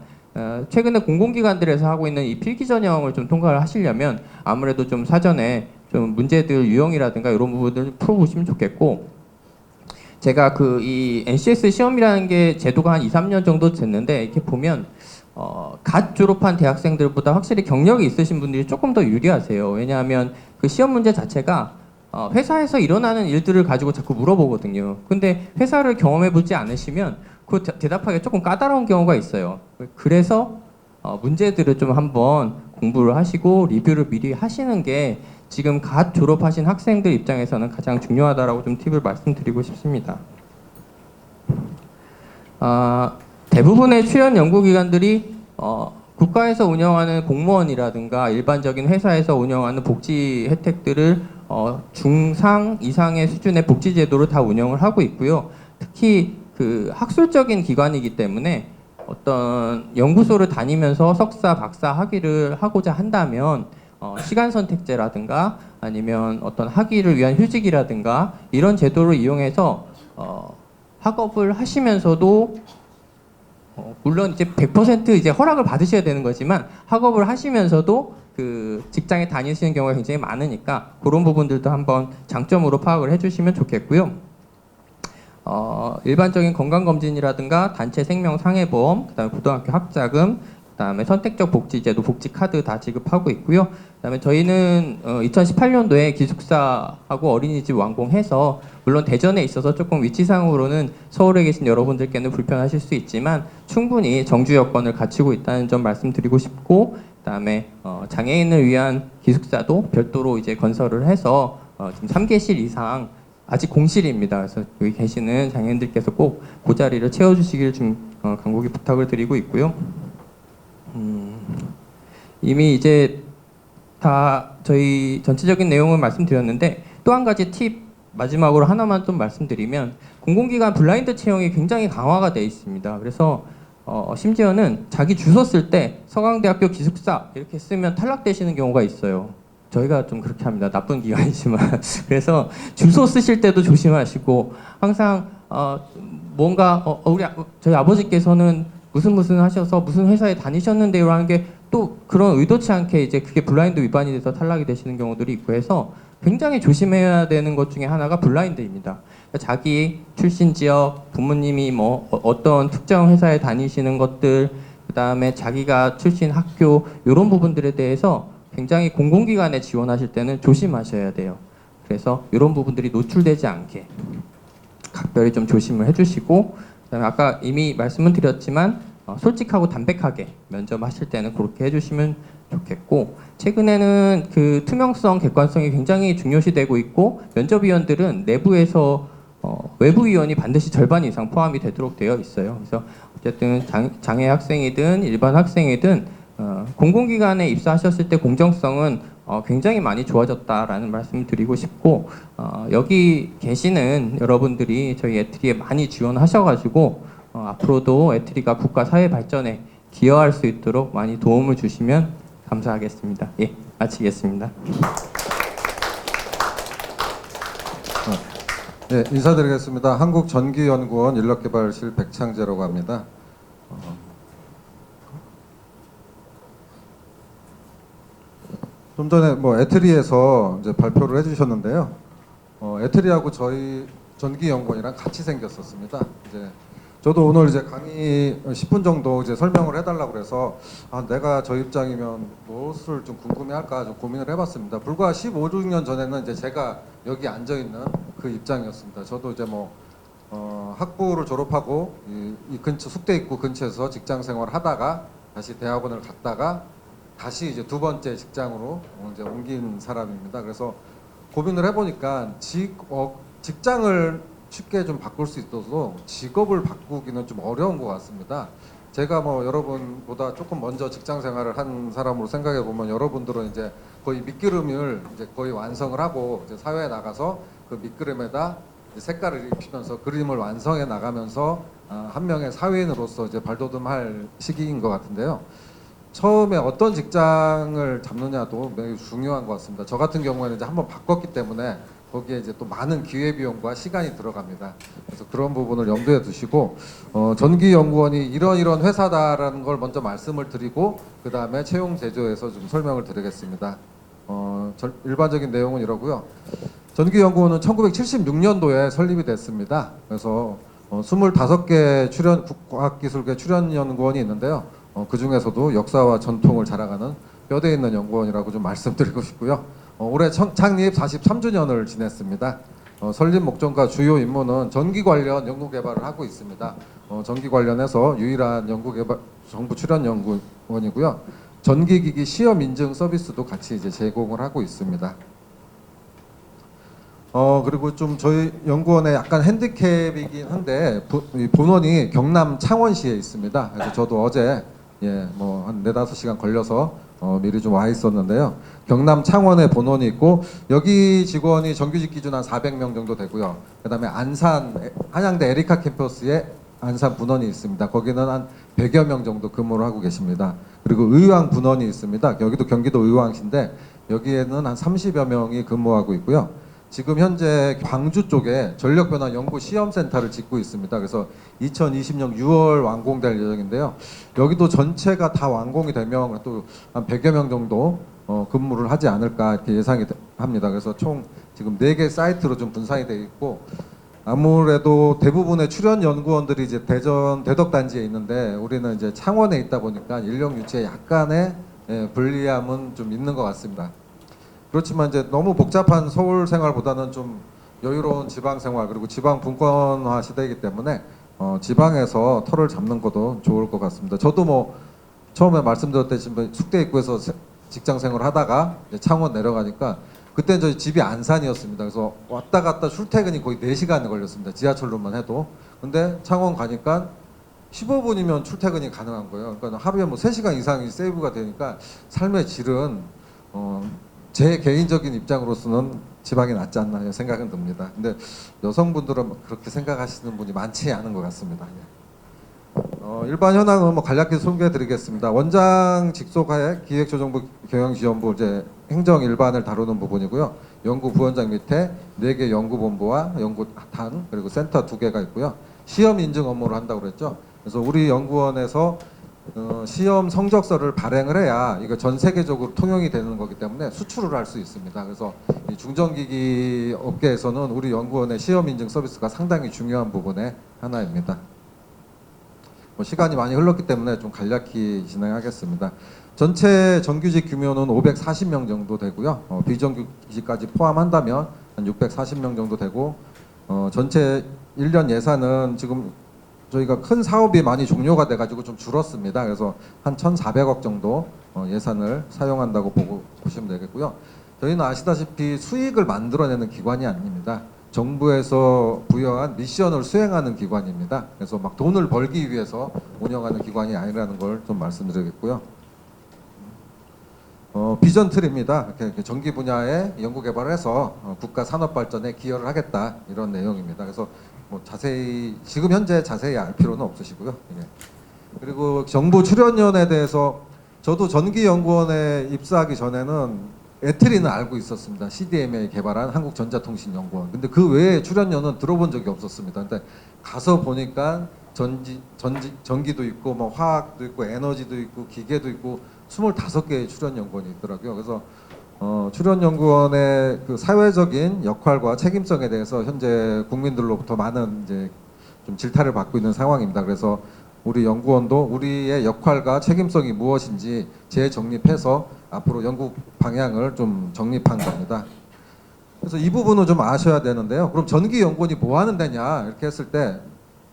최근에 공공기관들에서 하고 있는 이 필기 전형을 좀 통과를 하시려면 아무래도 좀 사전에 좀 문제들 유형이라든가 이런 부분들 풀어보시면 좋겠고, 제가 그 이 NCS 시험이라는 게 제도가 한 2, 3년 정도 됐는데 이렇게 보면 갓 졸업한 대학생들보다 확실히 경력이 있으신 분들이 조금 더 유리하세요. 왜냐하면 그 시험 문제 자체가 회사에서 일어나는 일들을 가지고 자꾸 물어보거든요. 근데 회사를 경험해보지 않으시면 그 대답하기 조금 까다로운 경우가 있어요. 그래서 문제들을 좀 한번 공부를 하시고 리뷰를 미리 하시는 게 지금 갓 졸업하신 학생들 입장에서는 가장 중요하다라고 좀 팁을 말씀드리고 싶습니다. 대부분의 출연 연구기관들이 국가에서 운영하는 공무원이라든가 일반적인 회사에서 운영하는 복지 혜택들을 중상 이상의 수준의 복지 제도를 다 운영을 하고 있고요. 특히 그 학술적인 기관이기 때문에 어떤 연구소를 다니면서 석사, 박사 학위를 하고자 한다면 시간 선택제라든가 아니면 어떤 학위를 위한 휴직이라든가 이런 제도를 이용해서 학업을 하시면서도 물론 이제 100% 이제 허락을 받으셔야 되는 거지만 학업을 하시면서도 그 직장에 다니시는 경우가 굉장히 많으니까 그런 부분들도 한번 장점으로 파악을 해주시면 좋겠고요. 일반적인 건강검진이라든가 단체 생명상해보험, 그다음에 고등학교 학자금, 그다음에 선택적 복지제도, 복지카드 다 지급하고 있고요. 그다음에 저희는 2018년도에 기숙사하고 어린이집 완공해서 물론 대전에 있어서 조금 위치상으로는 서울에 계신 여러분들께는 불편하실 수 있지만 충분히 정주 여건을 갖추고 있다는 점 말씀드리고 싶고, 그다음에 장애인을 위한 기숙사도 별도로 이제 건설을 해서 지금 3개실 이상 아직 공실입니다. 그래서 여기 계시는 장애인들께서 꼭 그 자리를 채워주시길 좀 간곡히 부탁을 드리고 있고요. 이미 이제 다 저희 전체적인 내용을 말씀드렸는데 또 한 가지 팁 마지막으로 하나만 좀 말씀드리면 공공기관 블라인드 채용이 굉장히 강화가 되어 있습니다. 그래서 심지어는 자기 주소 쓸 때 서강대학교 기숙사 이렇게 쓰면 탈락되시는 경우가 있어요. 저희가 좀 그렇게 합니다. 나쁜 기관이지만 그래서 주소 쓰실 때도 조심하시고 항상 뭔가 저희 아버지께서는 무슨 하셔서 무슨 회사에 다니셨는데요 하는 게 또 그런 의도치 않게 이제 그게 블라인드 위반이 돼서 탈락이 되시는 경우들이 있고 해서 굉장히 조심해야 되는 것 중에 하나가 블라인드입니다. 그러니까 자기 출신 지역, 부모님이 뭐 어떤 특정 회사에 다니시는 것들, 그 다음에 자기가 출신 학교 이런 부분들에 대해서 굉장히 공공기관에 지원하실 때는 조심하셔야 돼요. 그래서 이런 부분들이 노출되지 않게 각별히 좀 조심을 해주시고, 그다음에 아까 이미 말씀은 드렸지만 솔직하고 담백하게 면접하실 때는 그렇게 해주시면 좋겠고, 최근에는 그 투명성, 객관성이 굉장히 중요시되고 있고 면접위원들은 내부에서 외부위원이 반드시 절반 이상 포함이 되도록 되어 있어요. 그래서 어쨌든 장애 학생이든 일반 학생이든 공공기관에 입사하셨을 때 공정성은 굉장히 많이 좋아졌다라는 말씀을 드리고 싶고, 여기 계시는 여러분들이 저희 에트리에 많이 지원하셔가지고 앞으로도 에트리가 국가 사회 발전에 기여할 수 있도록 많이 도움을 주시면 감사하겠습니다. 예, 마치겠습니다. 네, 인사드리겠습니다. 한국전기연구원 인력개발실 백창재라고 합니다. 좀 전에 에트리에서 이제 발표를 해주셨는데요. 에트리하고 저희 전기연구원이랑 같이 생겼었습니다. 이제 저도 오늘 이제 강의 10분 정도 이제 설명을 해달라고 그래서 내가 저 입장이면 무엇을 좀 궁금해할까 좀 고민을 해봤습니다. 불과 15, 16년 전에는 이제 제가 여기 앉아 있는 그 입장이었습니다. 저도 이제 학부를 졸업하고 이 근처 숙대 입구 근처에서 직장 생활을 하다가 다시 대학원을 갔다가 다시 이제 두 번째 직장으로 이제 옮긴 사람입니다. 그래서 고민을 해보니까 직장을 쉽게 좀 바꿀 수 있어서 직업을 바꾸기는 좀 어려운 것 같습니다. 제가 여러분보다 조금 먼저 직장 생활을 한 사람으로 생각해 보면 여러분들은 이제 거의 밑그림을 이제 거의 완성을 하고 이제 사회에 나가서 그 밑그림에다 이제 색깔을 입히면서 그림을 완성해 나가면서 한 명의 사회인으로서 이제 발돋움할 시기인 것 같은데요. 처음에 어떤 직장을 잡느냐도 매우 중요한 것 같습니다. 저 같은 경우에는 이제 한번 바꿨기 때문에 거기에 이제 또 많은 기회 비용과 시간이 들어갑니다. 그래서 그런 부분을 염두에 두시고 전기연구원이 이런 회사다라는 걸 먼저 말씀을 드리고 그 다음에 채용 제조에서 좀 설명을 드리겠습니다. 일반적인 내용은 이러고요. 전기연구원은 1976년도에 설립이 됐습니다. 그래서 25개 과학기술계 출연연구원이 있는데요. 그 중에서도 역사와 전통을 자랑하는 뼈대 있는 연구원이라고 좀 말씀드리고 싶고요. 올해 창립 43주년을 지냈습니다. 설립 목적과 주요 임무는 전기 관련 연구 개발을 하고 있습니다. 전기 관련해서 유일한 연구 개발 정부 출연 연구원이고요. 전기기기 시험 인증 서비스도 같이 이제 제공을 하고 있습니다. 그리고 좀 저희 연구원의 약간 핸디캡이긴 한데 본원이 경남 창원시에 있습니다. 그래서 저도 어제 뭐 한 4-5시간 걸려서 미리 좀 와 있었는데요. 경남 창원에 본원이 있고 여기 직원이 정규직 기준 한 400명 정도 되고요. 그다음에 안산 한양대 에리카 캠퍼스에 안산 분원이 있습니다. 거기는 한 100여 명 정도 근무를 하고 계십니다. 그리고 의왕 분원이 있습니다. 여기도 경기도 의왕시인데 여기에는 한 30여 명이 근무하고 있고요. 지금 현재 광주 쪽에 전력변화 연구 시험센터를 짓고 있습니다. 그래서 2020년 6월 완공될 예정인데요. 여기도 전체가 다 완공이 되면 또 한 100여 명 정도 근무를 하지 않을까 이렇게 예상이 합니다. 그래서 총 지금 4개 사이트로 좀 분산이 되어 있고 아무래도 대부분의 출연 연구원들이 이제 대전 대덕단지에 있는데 우리는 이제 창원에 있다 보니까 인력 유치에 약간의 불리함은 좀 있는 것 같습니다. 그렇지만 이제 너무 복잡한 서울 생활보다는 좀 여유로운 지방 생활 그리고 지방 분권화 시대이기 때문에 지방에서 터를 잡는 것도 좋을 것 같습니다. 저도 뭐 처음에 말씀드렸듯이 숙대 입구에서 직장 생활을 하다가 이제 창원 내려가니까 그때 저희 집이 안산이었습니다. 그래서 왔다 갔다 출퇴근이 거의 4시간이 걸렸습니다. 지하철로만 해도. 근데 창원 가니까 15분이면 출퇴근이 가능한 거예요. 그러니까 하루에 뭐 3시간 이상이 세이브가 되니까 삶의 질은 제 개인적인 입장으로서는 지방이 낫지 않나 생각은 듭니다. 근데 여성분들은 그렇게 생각하시는 분이 많지 않은 것 같습니다. 일반 현황은 뭐 간략히 소개해드리겠습니다. 원장 직속하에 기획조정부 경영지원부 이제 행정 일반을 다루는 부분이고요. 연구 부원장 밑에 4개 연구본부와 연구단 그리고 센터 2개가 있고요. 시험 인증 업무를 한다고 그랬죠. 그래서 우리 연구원에서 시험 성적서를 발행을 해야 이거 전 세계적으로 통용이 되는 거기 때문에 수출을 할 수 있습니다. 그래서 이 중전기기 업계에서는 우리 연구원의 시험 인증 서비스가 상당히 중요한 부분의 하나입니다. 뭐 시간이 많이 흘렀기 때문에 좀 간략히 진행하겠습니다. 전체 정규직 규모는 540명 정도 되고요. 비정규직까지 포함한다면 한 640명 정도 되고 전체 1년 예산은 지금 저희가 큰 사업이 많이 종료가 돼가지고 좀 줄었습니다. 그래서 한 1,400억 정도 예산을 사용한다고 보시면 되겠고요. 저희는 아시다시피 수익을 만들어내는 기관이 아닙니다. 정부에서 부여한 미션을 수행하는 기관입니다. 그래서 막 돈을 벌기 위해서 운영하는 기관이 아니라는 걸 좀 말씀드리겠고요. 비전 틀입니다. 이렇게 전기 분야에 연구 개발을 해서 국가 산업 발전에 기여를 하겠다 이런 내용입니다. 그래서 뭐 자세히 지금 현재 자세히 알 필요는 없으시고요. 예. 그리고 정부 출연연에 대해서 저도 전기연구원에 입사하기 전에는 에트리는 알고 있었습니다. CDMA 개발한 한국전자통신연구원. 근데 그 외에 출연연은 들어본 적이 없었습니다. 근데 가서 보니까 전기도 있고 뭐 화학도 있고 에너지도 있고 기계도 있고 25개의 출연연구원이 있더라고요. 그래서 출연연구원의 그 사회적인 역할과 책임성에 대해서 현재 국민들로부터 많은 이제 좀 질타를 받고 있는 상황입니다. 그래서 우리 연구원도 우리의 역할과 책임성이 무엇인지 재정립해서 앞으로 연구 방향을 좀 정립한 겁니다. 그래서 이 부분은 좀 아셔야 되는데요. 그럼 전기연구원이 뭐 하는 데냐 이렇게 했을 때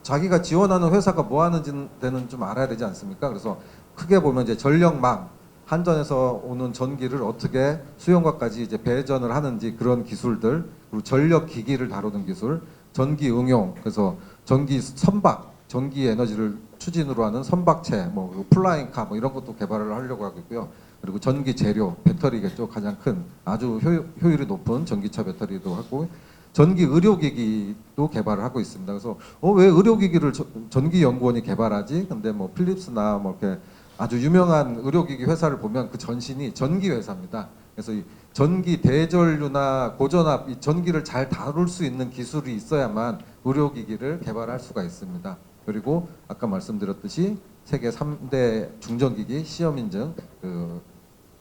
자기가 지원하는 회사가 뭐 하는 데는 좀 알아야 되지 않습니까? 그래서 크게 보면 이제 전력망, 한전에서 오는 전기를 어떻게 수용과까지 이제 배전을 하는지 그런 기술들, 그리고 전력 기기를 다루는 기술, 전기 응용, 그래서 전기 선박, 전기 에너지를 추진으로 하는 선박체, 뭐 플라잉카 뭐 이런 것도 개발을 하려고 하고 있고요. 그리고 전기 재료, 배터리겠죠. 가장 큰 아주 효율이 높은 전기차 배터리도 하고 전기 의료기기도 개발을 하고 있습니다. 그래서 왜 의료기기를 전기연구원이 개발하지? 근데 뭐 필립스나 뭐 이렇게 아주 유명한 의료기기 회사를 보면 그 전신이 전기 회사입니다. 그래서 이 전기 대전류나 고전압, 이 전기를 잘 다룰 수 있는 기술이 있어야만 의료기기를 개발할 수가 있습니다. 그리고 아까 말씀드렸듯이 세계 3대 중전기기 시험 인증 그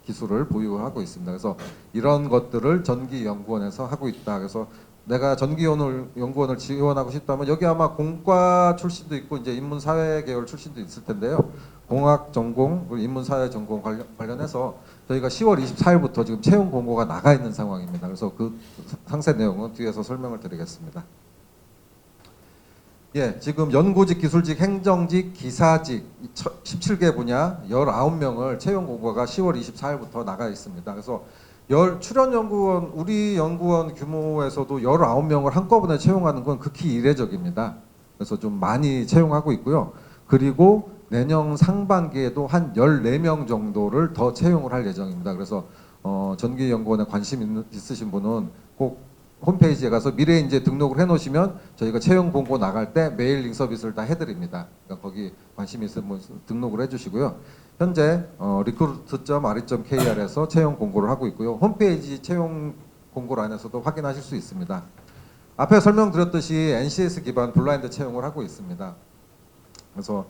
기술을 보유하고 있습니다. 그래서 이런 것들을 전기연구원에서 하고 있다. 그래서 내가 전기연구원을 지원하고 싶다면 여기 아마 공과 출신도 있고 이제 인문사회 계열 출신도 있을 텐데요. 공학 전공, 그리고 인문사회 전공 관련해서 저희가 10월 24일부터 지금 채용 공고가 나가 있는 상황입니다. 그래서 그 상세 내용은 뒤에서 설명을 드리겠습니다. 예, 지금 연구직, 기술직, 행정직, 기사직 17개 분야 19명을 채용 공고가 10월 24일부터 나가 있습니다. 그래서 출연 연구원, 우리 연구원 규모에서도 19명을 한꺼번에 채용하는 건 극히 이례적입니다. 그래서 좀 많이 채용하고 있고요. 그리고 내년 상반기에도 한 14명 정도를 더 채용을 할 예정입니다. 그래서 전기연구원에 관심 있으신 분은 꼭 홈페이지에 가서 미래인재 등록을 해놓으시면 저희가 채용 공고 나갈 때 메일링 서비스를 다 해드립니다. 그러니까 거기 관심 있으신 분 등록을 해주시고요. 현재 recruit.re.kr에서 채용 공고를 하고 있고요. 홈페이지 채용 공고란에서도 확인하실 수 있습니다. 앞에 설명드렸듯이 NCS 기반 블라인드 채용을 하고 있습니다. 그래서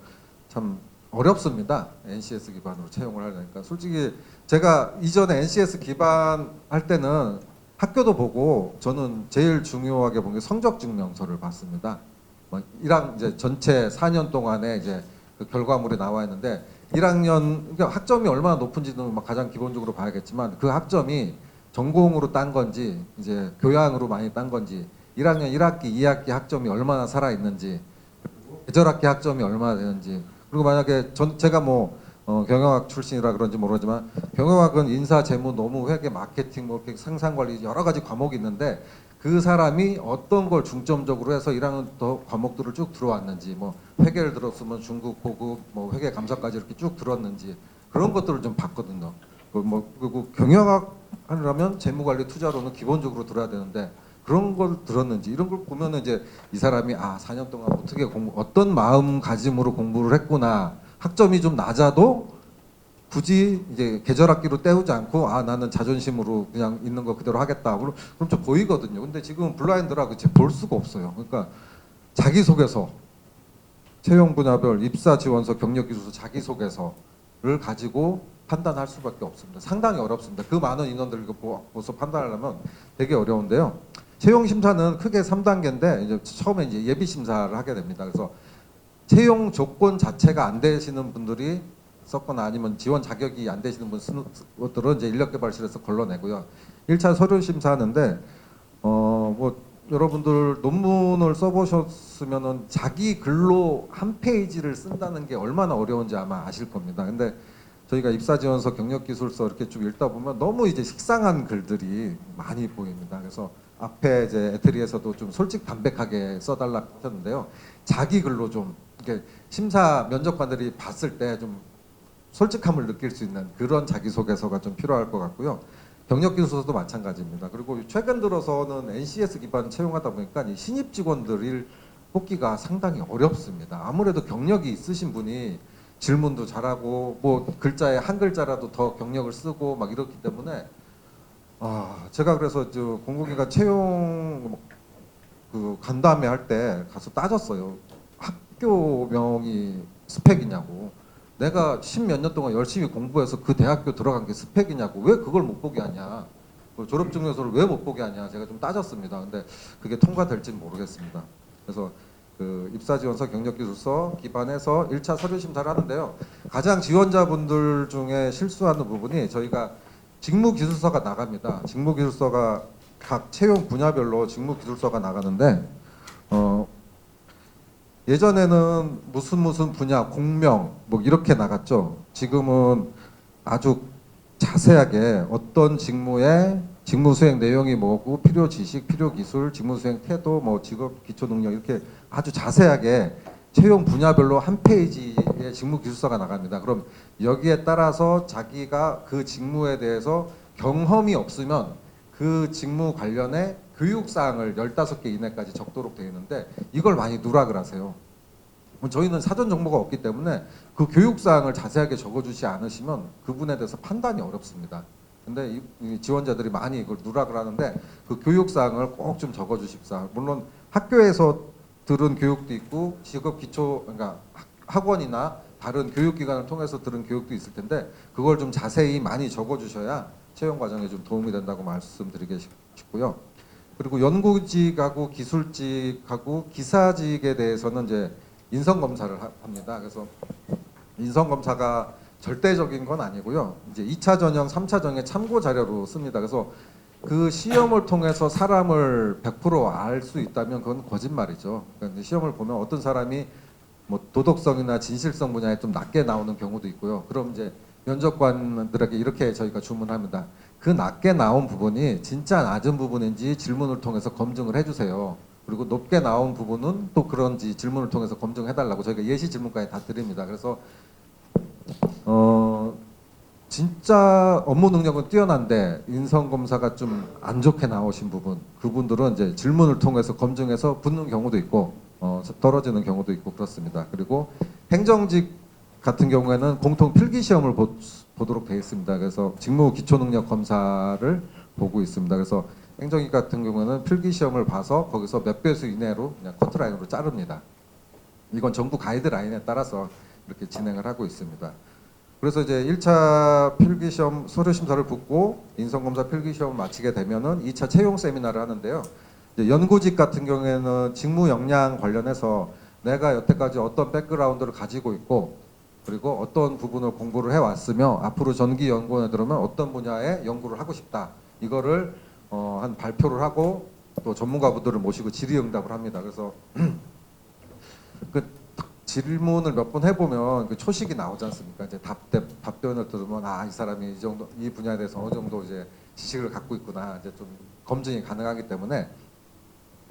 참 어렵습니다. NCS 기반으로 채용을 하려니까. 솔직히 제가 이전에 NCS 기반 할 때는 학교도 보고 저는 제일 중요하게 본 게 성적 증명서를 봤습니다. 이제 전체 4년 동안에 이제 그 결과물이 나와 있는데 1학년 그러니까 학점이 얼마나 높은지는 가장 기본적으로 봐야겠지만 그 학점이 전공으로 딴 건지 이제 교양으로 많이 딴 건지 1학년 1학기, 2학기 학점이 얼마나 살아 있는지 계절학기 학점이 얼마나 되는지 그리고 만약에 제가 경영학 출신이라 그런지 모르지만 경영학은 인사, 재무, 노무, 회계, 마케팅, 생산관리 여러 가지 과목이 있는데 그 사람이 어떤 걸 중점적으로 해서 1학년 더 과목들을 쭉 들어왔는지 회계를 들었으면 중급, 고급, 회계 감사까지 이렇게 쭉 들었는지 그런 것들을 좀 봤거든요. 그리고 경영학 하려면 재무관리, 투자로는 기본적으로 들어야 되는데 그런 걸 들었는지 이런 걸 보면은 이제 이 사람이 4년 동안 어떻게 어떤 마음가짐으로 공부를 했구나. 학점이 좀 낮아도 굳이 이제 계절학기로 때우지 않고 나는 자존심으로 그냥 있는 거 그대로 하겠다. 그럼 좀 보이거든요. 근데 지금 블라인드라 볼 수가 없어요. 그러니까 자기소개서, 채용 분야별 입사 지원서, 경력기술서, 자기소개서를 가지고 판단할 수밖에 없습니다. 상당히 어렵습니다. 그 많은 인원들을 보고서 판단하려면 되게 어려운데요. 채용 심사는 크게 3단계인데 이제 처음에 이제 예비 심사를 하게 됩니다. 그래서 채용 조건 자체가 안 되시는 분들이 썼거나 아니면 지원 자격이 안 되시는 분 쓰는 것들은 이제 인력개발실에서 걸러내고요. 1차 서류 심사하는데 여러분들 논문을 써보셨으면은 자기 글로 한 페이지를 쓴다는 게 얼마나 어려운지 아마 아실 겁니다. 근데 저희가 입사지원서, 경력기술서 이렇게 쭉 읽다 보면 너무 이제 식상한 글들이 많이 보입니다. 그래서 앞에 이제 애트리에서도 좀 솔직담백하게 써달라 하셨는데요. 자기 글로 좀 이렇게 심사 면접관들이 봤을 때 좀 솔직함을 느낄 수 있는 그런 자기소개서가 좀 필요할 것 같고요. 경력기술서도 마찬가지입니다. 그리고 최근 들어서는 NCS 기반 채용하다 보니까 이 신입 직원들을 뽑기가 상당히 어렵습니다. 아무래도 경력이 있으신 분이 질문도 잘하고 글자에 한 글자라도 더 경력을 쓰고 이렇기 때문에 제가 그래서 공공기관 채용 그 간담회 할 때 가서 따졌어요. 학교명이 스펙이냐고. 내가 10몇 년 동안 열심히 공부해서 그 대학교 들어간 게 스펙이냐고. 왜 그걸 못 보게 하냐. 졸업증명서를 왜 못 보게 하냐. 제가 좀 따졌습니다. 근데 그게 통과될지는 모르겠습니다. 그래서 그 입사지원서, 경력기술서 기반해서 1차 서류 심사를 하는데요. 가장 지원자분들 중에 실수하는 부분이 저희가 직무기술서가 나갑니다. 직무기술서가 각 채용 분야별로 직무기술서가 나가는데 예전에는 무슨 분야, 공명 이렇게 나갔죠. 지금은 아주 자세하게 어떤 직무에 직무 수행 내용이 뭐고 필요 지식, 필요 기술, 직무 수행 태도, 직업 기초 능력 이렇게 아주 자세하게 채용 분야별로 한 페이지의 직무 기술서가 나갑니다. 그럼 여기에 따라서 자기가 그 직무에 대해서 경험이 없으면 그 직무 관련해 교육사항을 15개 이내까지 적도록 되어 있는데 이걸 많이 누락을 하세요. 저희는 사전 정보가 없기 때문에 그 교육사항을 자세하게 적어주지 않으시면 그분에 대해서 판단이 어렵습니다. 근데 이 지원자들이 많이 이걸 누락을 하는데 그 교육사항을 꼭 좀 적어주십사. 물론 학교에서 들은 교육도 있고 직업 기초 그러니까 학원이나 다른 교육기관을 통해서 들은 교육도 있을 텐데 그걸 좀 자세히 많이 적어주셔야 채용 과정에 좀 도움이 된다고 말씀드리고 싶고요. 그리고 연구직하고 기술직하고 기사직에 대해서는 이제 인성 검사를 합니다. 그래서 인성 검사가 절대적인 건 아니고요. 이제 2차 전형, 3차 전형의 참고 자료로 씁니다. 그래서 그 시험을 통해서 사람을 100% 알 수 있다면 그건 거짓말이죠. 그러니까 시험을 보면 어떤 사람이 뭐 도덕성이나 진실성 분야에 좀 낮게 나오는 경우도 있고요. 그럼 이제 면접관들에게 이렇게 저희가 주문합니다. 그 낮게 나온 부분이 진짜 낮은 부분인지 질문을 통해서 검증을 해주세요. 그리고 높게 나온 부분은 또 그런지 질문을 통해서 검증해달라고 저희가 예시 질문까지 다 드립니다. 그래서 진짜 업무 능력은 뛰어난데 인성 검사가 좀 안 좋게 나오신 부분, 그분들은 이제 질문을 통해서 검증해서 붙는 경우도 있고 떨어지는 경우도 있고 그렇습니다. 그리고 행정직 같은 경우에는 공통 필기 시험을 보도록 되어 있습니다. 그래서 직무 기초 능력 검사를 보고 있습니다. 그래서 행정직 같은 경우에는 필기 시험을 봐서 거기서 몇 배수 이내로 그냥 커트라인으로 자릅니다. 이건 정부 가이드라인에 따라서 이렇게 진행을 하고 있습니다. 그래서 이제 1차 필기시험 서류심사를 붙고 인성검사 필기시험을 마치게 되면은 2차 채용 세미나를 하는데요. 이제 연구직 같은 경우에는 직무 역량 관련해서 내가 여태까지 어떤 백그라운드를 가지고 있고 그리고 어떤 부분을 공부를 해왔으며 앞으로 전기연구원에 들어오면 어떤 분야에 연구를 하고 싶다. 이거를 한 발표를 하고 또 전문가분들을 모시고 질의응답을 합니다. 그래서 그 질문을 몇 번 해보면 그 초식이 나오지 않습니까? 이제 답변을 들으면 이 사람이 이 정도 이 분야에 대해서 어느 정도 이제 지식을 갖고 있구나 이제 좀 검증이 가능하기 때문에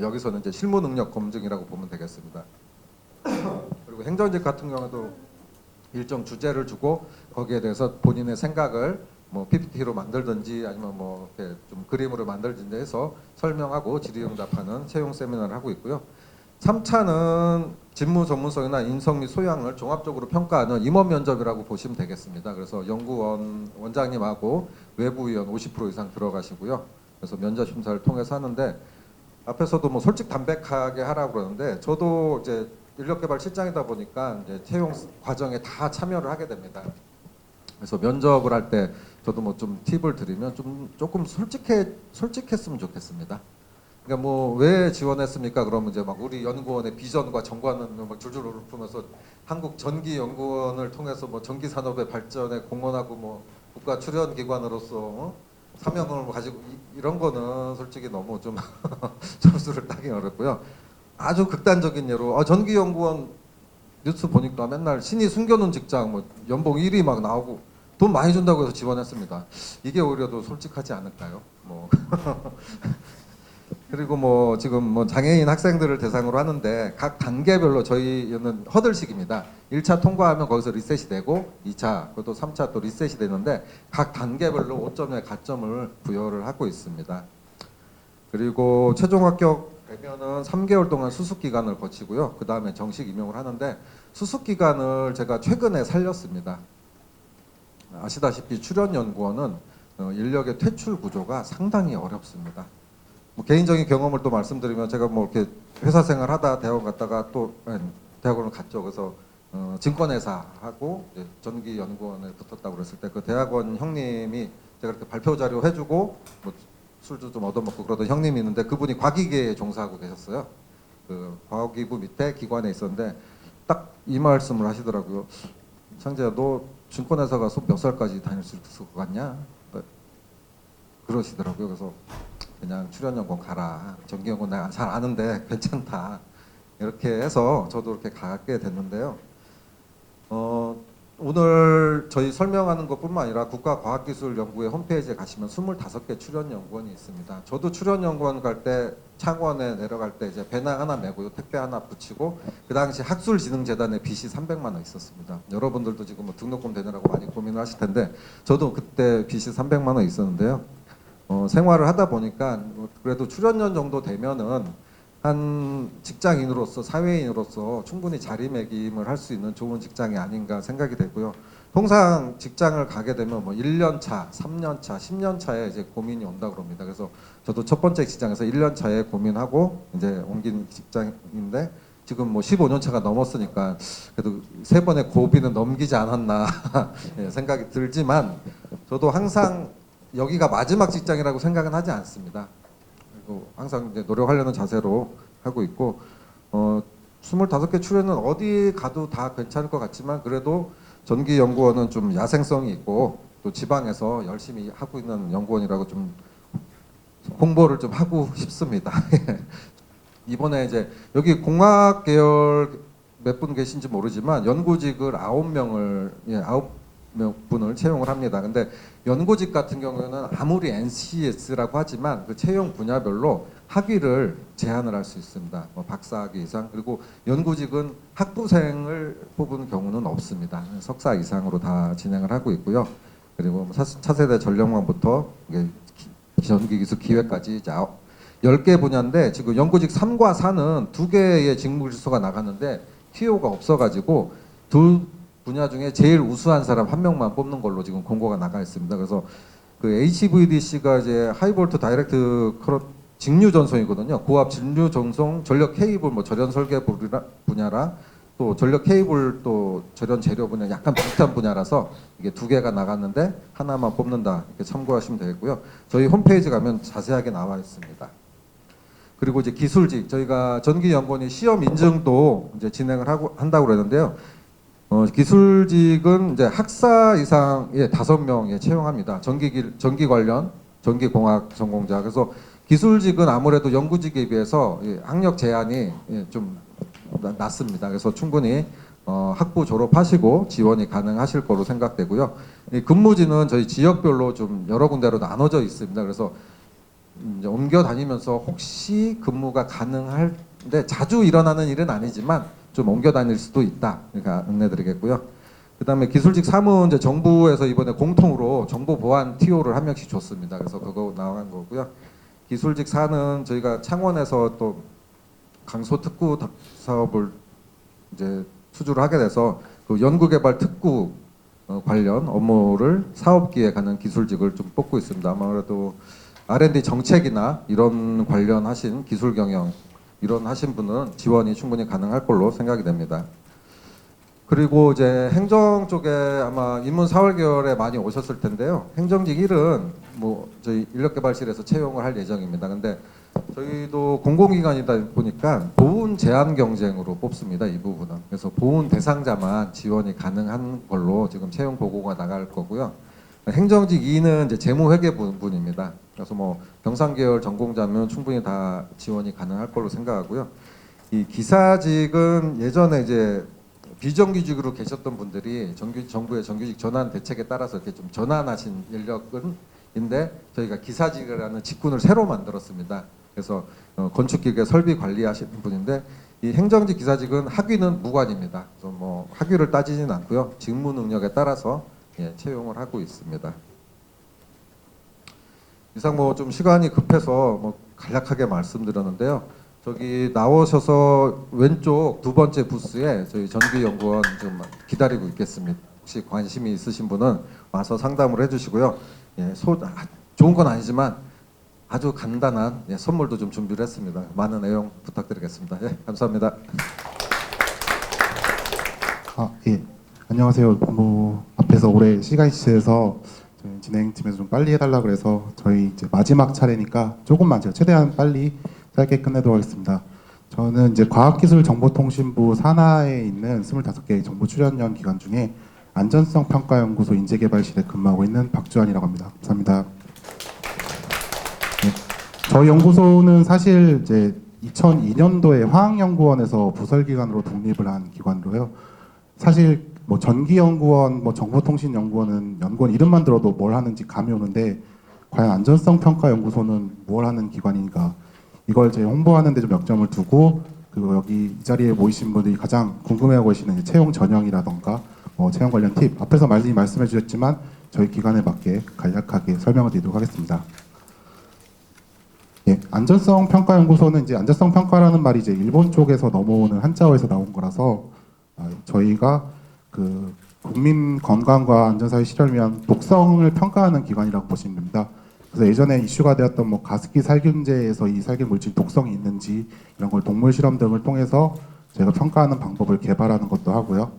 여기서는 이제 실무 능력 검증이라고 보면 되겠습니다. 그리고 행정직 같은 경우도 일정 주제를 주고 거기에 대해서 본인의 생각을 뭐 PPT로 만들든지 아니면 뭐 이렇게 좀 그림으로 만들든지 해서 설명하고 질의응답하는 채용 세미나를 하고 있고요. 3차는 직무 전문성이나 인성 및 소양을 종합적으로 평가하는 임원 면접이라고 보시면 되겠습니다. 그래서 연구원 원장님하고 외부위원 50% 이상 들어가시고요. 그래서 면접 심사를 통해서 하는데 앞에서도 뭐 솔직 담백하게 하라고 그러는데 저도 이제 인력개발 실장이다 보니까 이제 채용 과정에 다 참여를 하게 됩니다. 그래서 면접을 할 때 저도 뭐 좀 팁을 드리면 조금 솔직했으면 좋겠습니다. 그러니까 뭐 왜 지원했습니까? 그러면 이제 막 우리 연구원의 비전과 정관을 막 줄줄 읊으면서 한국 전기 연구원을 통해서 뭐 전기 산업의 발전에 공헌하고 뭐 국가 출연 기관으로서 사명을 가지고 이런 거는 솔직히 너무 좀 점수를 따기 어렵고요. 아주 극단적인 예로 전기 연구원 뉴스 보니까 맨날 신이 숨겨놓은 직장 뭐 연봉 1위 막 나오고 돈 많이 준다고 해서 지원했습니다. 이게 오히려 더 솔직하지 않을까요? 뭐 그리고 뭐 지금 뭐 장애인 학생들을 대상으로 하는데 각 단계별로 저희는 허들식입니다. 1차 통과하면 거기서 리셋이 되고 2차 그것도 3차 또 리셋이 되는데 각 단계별로 5점의 가점을 부여를 하고 있습니다. 그리고 최종 합격 되면은 3개월 동안 수습 기간을 거치고요. 그 다음에 정식 임용을 하는데 수습 기간을 제가 최근에 살렸습니다. 아시다시피 출연연구원은 인력의 퇴출 구조가 상당히 어렵습니다. 뭐 개인적인 경험을 또 말씀드리면 제가 뭐 이렇게 회사 생활하다 대학원 갔다가 또 대학원을 갔죠. 그래서 증권회사하고 전기연구원에 붙었다고 그랬을 때 그 대학원 형님이 제가 이렇게 발표 자료 해주고 뭐 술도 좀 얻어먹고 그러던 형님이 있는데 그분이 과기계에 종사하고 계셨어요. 그 과기부 밑에 기관에 있었는데 딱 이 말씀을 하시더라고요. 창재야, 너 증권회사 가서 몇 살까지 다닐 수 있을 것 같냐? 그러시더라고요. 그래서 그냥 출연연구원 가라. 전기연구원 내가 잘 아는데 괜찮다. 이렇게 해서 저도 이렇게 가게 됐는데요. 오늘 저희 설명하는 것뿐만 아니라 국가과학기술연구회 홈페이지에 가시면 25개 출연연구원이 있습니다. 저도 출연연구원 갈 때 창원에 내려갈 때 이제 배낭 하나 메고요. 택배 하나 붙이고 그 당시 학술진흥재단에 빚이 300만 원 있었습니다. 여러분들도 지금 뭐 등록금 되느라고 많이 고민을 하실 텐데 저도 그때 빚이 300만 원 있었는데요. 생활을 하다 보니까 그래도 출연연 정도 되면은 한 직장인으로서 사회인으로서 충분히 자리매김을 할 수 있는 좋은 직장이 아닌가 생각이 되고요. 통상 직장을 가게 되면 뭐 1년 차, 3년 차, 10년 차에 이제 고민이 온다 그럽니다. 그래서 저도 첫 번째 직장에서 1년 차에 고민하고 이제 옮긴 직장인데 지금 뭐 15년 차가 넘었으니까 그래도 세 번의 고비는 넘기지 않았나 예, 생각이 들지만 저도 항상 여기가 마지막 직장이라고 생각은 하지 않습니다. 그리고 항상 이제 노력하려는 자세로 하고 있고 25개 출연은 어디 가도 다 괜찮을 것 같지만 그래도 전기연구원은 좀 야생성이 있고 또 지방에서 열심히 하고 있는 연구원이라고 좀 홍보를 좀 하고 싶습니다. 이번에 이제 여기 공학 계열 몇 분 계신지 모르지만 연구직을 9명을 9분을 채용을 합니다. 근데 연구직 같은 경우에는 아무리 NCS라고 하지만 그 채용 분야별로 학위를 제한을 할 수 있습니다. 뭐 박사학위 이상 그리고 연구직은 학부생을 뽑은 경우는 없습니다. 석사 이상으로 다 진행을 하고 있고요. 그리고 차세대 전력망부터 전기기술 기획까지 이제 10개 분야인데 지금 연구직 3과 4는 2개의 직무 질서가 나갔는데 TO가 없어가지고 두 분야 중에 제일 우수한 사람 1명만 뽑는 걸로 지금 공고가 나가 있습니다. 그래서 그 HVDC가 이제 하이볼트 다이렉트 직류 전송이거든요. 고압 직류 전송, 전력 케이블 뭐 절연 설계 분야라 또 전력 케이블 또 절연 재료 분야 약간 비슷한 분야라서 이게 2개가 나갔는데 하나만 뽑는다 이렇게 참고하시면 되겠고요. 저희 홈페이지 가면 자세하게 나와 있습니다. 그리고 이제 기술직 저희가 전기연구원이 시험 인증도 이제 진행을 한다고 그러는데요. 기술직은 이제 학사 이상의 5명 채용합니다. 전기 관련 전기공학 전공자. 그래서 기술직은 아무래도 연구직에 비해서 학력 제한이 좀 낮습니다. 그래서 충분히 학부 졸업하시고 지원이 가능하실 거로 생각되고요. 근무지는 저희 지역별로 좀 여러 군데로 나눠져 있습니다. 그래서 이제 옮겨 다니면서 혹시 근무가 가능한데 자주 일어나는 일은 아니지만 좀 옮겨 다닐 수도 있다. 그러니까 안내드리겠고요. 그다음에 기술직 3은 이제 정부에서 이번에 공통으로 정보 보안 TO를 1명씩 줬습니다. 그래서 그거 나간 거고요. 기술직 4는 저희가 창원에서 또 강소 특구 사업을 이제 수주를 하게 돼서 그 연구개발 특구 관련 업무를 사업기에 가는 기술직을 좀 뽑고 있습니다. 아무래도 R&D 정책이나 이런 관련하신 기술 경영 이런 하신 분은 지원이 충분히 가능할 걸로 생각이 됩니다. 그리고 이제 행정 쪽에 아마 인문 4월 계열에 많이 오셨을 텐데요. 행정직 1은 뭐 저희 인력개발실에서 채용을 할 예정입니다. 근데 저희도 공공기관이다 보니까 보훈 제한 경쟁으로 뽑습니다. 이 부분은. 그래서 보훈 대상자만 지원이 가능한 걸로 지금 채용 보고가 나갈 거고요. 행정직 2는 이제 재무회계 부분입니다. 그래서 뭐 경상계열 전공자면 충분히 다 지원이 가능할 걸로 생각하고요. 이 기사직은 예전에 이제 비정규직으로 계셨던 분들이 정부의 정규직 전환 대책에 따라서 이렇게 좀 전환하신 인력인데 저희가 기사직이라는 직군을 새로 만들었습니다. 그래서 건축기계 설비 관리하시는 분인데 이 행정직 기사직은 학위는 무관입니다. 그래서 뭐 학위를 따지진 않고요. 직무 능력에 따라서 채용을 하고 있습니다. 이상 뭐 좀 시간이 급해서 뭐 간략하게 말씀드렸는데요. 저기 나오셔서 왼쪽 2번째 부스에 저희 전기연구원 좀 기다리고 있겠습니다. 혹시 관심이 있으신 분은 와서 상담을 해주시고요. 좋은 건 아니지만 아주 간단한 선물도 좀 준비를 했습니다. 많은 애용 부탁드리겠습니다. 감사합니다. 안녕하세요. 앞에서 올해 시간 시에서 저희 진행팀에서 좀 빨리 해달라 그래서 저희 이제 마지막 차례니까 조금만 제가 최대한 빨리 짧게 끝내도록 하겠습니다. 저는 이제 과학기술정보통신부 산하에 있는 25개의 정보 출연연 기관 중에 안전성평가연구소 인재개발실에 근무하고 있는 박주환이라고 합니다. 감사합니다. 저희 연구소는 사실 이제 2002년도에 화학연구원에서 부설기관으로 독립을 한 기관으로요. 사실 뭐 전기연구원, 뭐 정보통신연구원은 연구원 이름만 들어도 뭘 하는지 감이 오는데 과연 안전성평가연구소는 뭘 하는 기관인가? 이걸 제 홍보하는 데 좀 역점을 두고 그리고 여기 이 자리에 모이신 분들이 가장 궁금해하고 계시는 채용 전형이라던가 채용 관련 팁 앞에서 말씀해 주셨지만 저희 기관에 맞게 간략하게 설명을 드리도록 하겠습니다. 예, 안전성 평가 연구소는 이제 안전성 평가라는 말이 이제 일본 쪽에서 넘어오는 한자어에서 나온 거라서 저희가 그 국민 건강과 안전사회 실현을 위한 독성을 평가하는 기관이라고 보시면 됩니다. 그래서 예전에 이슈가 되었던 뭐 가습기 살균제에서 이 살균 물질 독성이 있는지 이런 걸 동물 실험 등을 통해서 저희가 평가하는 방법을 개발하는 것도 하고요.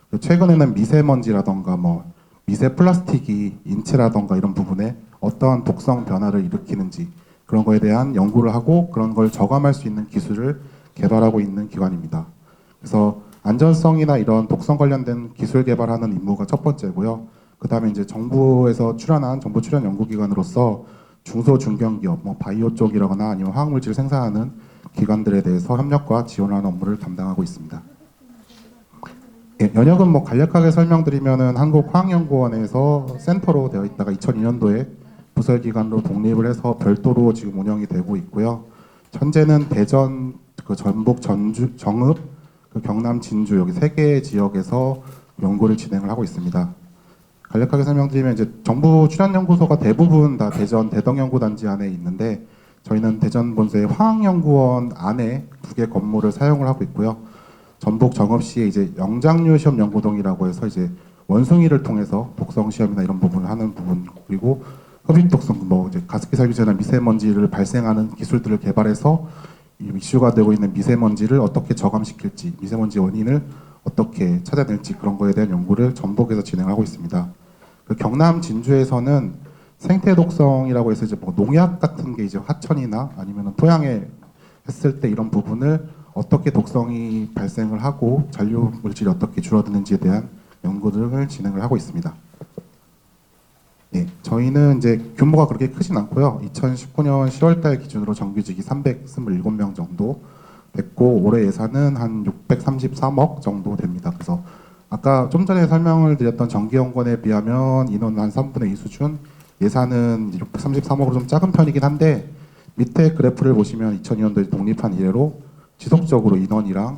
그리고 최근에는 미세먼지라던가 뭐 미세 플라스틱이 인체라던가 이런 부분에 어떠한 독성 변화를 일으키는지 그런 거에 대한 연구를 하고 그런 걸 저감할 수 있는 기술을 개발하고 있는 기관입니다. 그래서 안전성이나 이런 독성 관련된 기술 개발하는 임무가 첫 번째고요. 그 다음에 이제 정부에서 출연한 정부 출연 연구기관으로서 중소 중견기업, 뭐 바이오 쪽이라거나 아니면 화학물질 생산하는 기관들에 대해서 협력과 지원하는 업무를 담당하고 있습니다. 예, 연역은 뭐 간략하게 설명드리면은 한국화학연구원에서 센터로 되어 있다가 2002년도에 부설기관으로 독립을 해서 별도로 지금 운영이 되고 있고요. 현재는 대전, 그 전북, 전주, 정읍, 그 경남, 진주 여기 세 개 지역에서 연구를 진행을 하고 있습니다. 간략하게 설명드리면 이제 정부 출연연구소가 대부분 다 대전 대덕연구단지 안에 있는데 저희는 대전 본사의 화학연구원 안에 2개 건물을 사용을 하고 있고요. 전북 정읍시에 이제 영장류 시험 연구동이라고 해서 이제 원숭이를 통해서 독성 시험이나 이런 부분을 하는 부분 그리고 흡입 독성 뭐 이제 가습기 살균제나 미세먼지를 발생하는 기술들을 개발해서 이슈가 되고 있는 미세먼지를 어떻게 저감시킬지 미세먼지 원인을 어떻게 찾아낼지 그런 거에 대한 연구를 전북에서 진행하고 있습니다. 그 경남 진주에서는 생태 독성이라고 해서 이제 뭐 농약 같은 게 이제 화천이나 아니면 토양에 했을 때 이런 부분을 어떻게 독성이 발생을 하고 잔류 물질이 어떻게 줄어드는지에 대한 연구들을 진행을 하고 있습니다. 예, 저희는 이제 규모가 그렇게 크진 않고요. 2019년 10월달 기준으로 정규직이 327명 정도 됐고 올해 예산은 한 633억 정도 됩니다. 그래서 아까 좀 전에 설명을 드렸던 정기연구원에 비하면 인원 한 3분의 2 수준, 예산은 633억으로 좀 작은 편이긴 한데 밑에 그래프를 보시면 2002년도에 독립한 이래로 지속적으로 인원이랑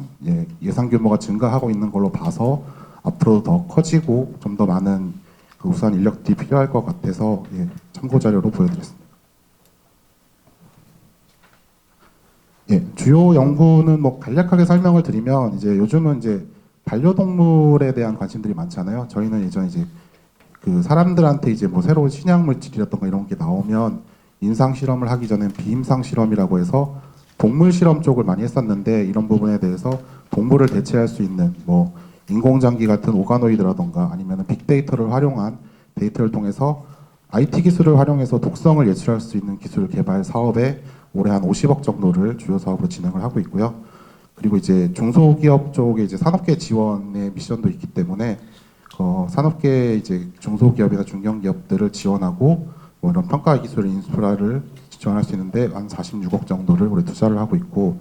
예산 규모가 증가하고 있는 걸로 봐서 앞으로 더 커지고 좀 더 많은 그 우수한 인력들이 필요할 것 같아서 참고 자료로 보여드렸습니다. 주요 연구는 뭐 간략하게 설명을 드리면 이제 요즘은 이제 반려동물에 대한 관심들이 많잖아요. 저희는 예전에 이제 그 사람들한테 이제 뭐 새로운 신약 물질이라던가 이런 게 나오면 임상 실험을 하기 전엔 비임상 실험이라고 해서 동물 실험 쪽을 많이 했었는데 이런 부분에 대해서 동물을 대체할 수 있는 뭐 인공장기 같은 오가노이드라던가 아니면 빅데이터를 활용한 데이터를 통해서 IT 기술을 활용해서 독성을 예측할 수 있는 기술 개발 사업에 올해 한 50억 정도를 주요 사업으로 진행을 하고 있고요. 그리고 이제 중소기업 쪽에 이제 산업계 지원의 미션도 있기 때문에 산업계 이제 중소기업이나 중견기업들을 지원하고 뭐 이런 평가 기술 인프라를 지원할 수 있는데 한 46억 정도를 올해 투자를 하고 있고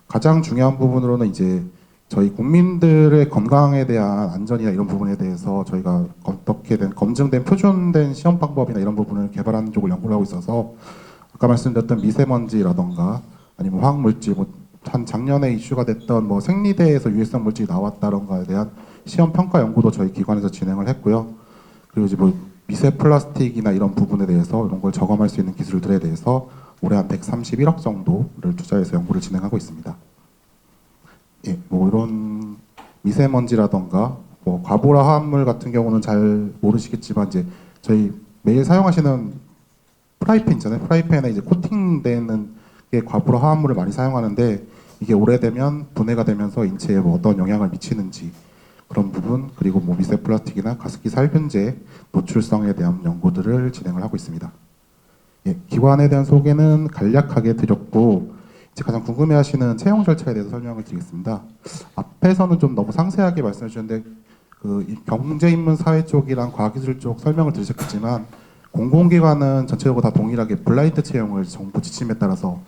가장 중요한 부분으로는 이제 저희 국민들의 건강에 대한 안전이나 이런 부분에 대해서 저희가 어떻게 된 검증된 표준된 시험 방법이나 이런 부분을 개발하는 쪽을 연구를 하고 있어서 아까 말씀드렸던 미세먼지라던가 아니면 화학물질 한 작년에 이슈가 됐던 뭐 생리대에서 유해성 물질이 나왔다던가에 대한 시험 평가 연구도 저희 기관에서 진행을 했고요. 그리고 이제 뭐 미세 플라스틱이나 이런 부분에 대해서 이런 걸 저감할 수 있는 기술들에 대해서 올해 한 131억 정도를 투자해서 연구를 진행하고 있습니다. 뭐 이런 미세먼지라던가 뭐 과보라 화합물 같은 경우는 잘 모르시겠지만 이제 저희 매일 사용하시는 프라이팬 있잖아요. 프라이팬에 이제 코팅되는 게 과보라 화합물을 많이 사용하는데 이게 오래되면 분해가 되면서 인체에 뭐 어떤 영향을 미치는지 그런 부분 그리고 뭐 미세 플라스틱이나 가습기 살균제 노출성에 대한 연구들을 진행을 하고 있습니다. 기관에 대한 소개는 간략하게 드렸고 이제 가장 궁금해하시는 채용 절차에 대해서 설명을 드리겠습니다. 앞에서는 좀 너무 상세하게 말씀해 주셨는데 그 경제인문 사회 쪽이랑 과학기술 쪽 설명을 들으셨겠지만 공공기관은 전체적으로 다 동일하게 블라인드 채용을 정부 지침에 따라서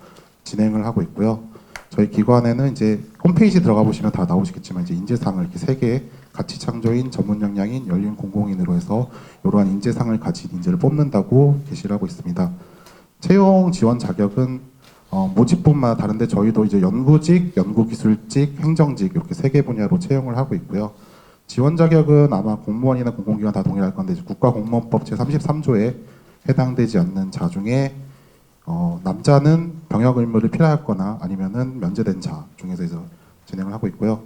진행을 하고 있고요. 저희 기관에는 이제 홈페이지 들어가 보시면 다 나오시겠지만 이제 인재상을 이렇게 3개 가치 창조인, 전문 역량인, 열린 공공인으로 해서 이러한 인재상을 가진 인재를 뽑는다고 게시를 하고 있습니다. 채용 지원 자격은 모집뿐만 다른데 저희도 이제 연구직, 연구기술직, 행정직 이렇게 3개 분야로 채용을 하고 있고요. 지원 자격은 아마 공무원이나 공공기관 다 동일할 건데 국가공무원법 제33조에 해당되지 않는 자 중에 남자는 병역 의무를 필요하거나 아니면은 면제된 자 중에서 이제 진행을 하고 있고요.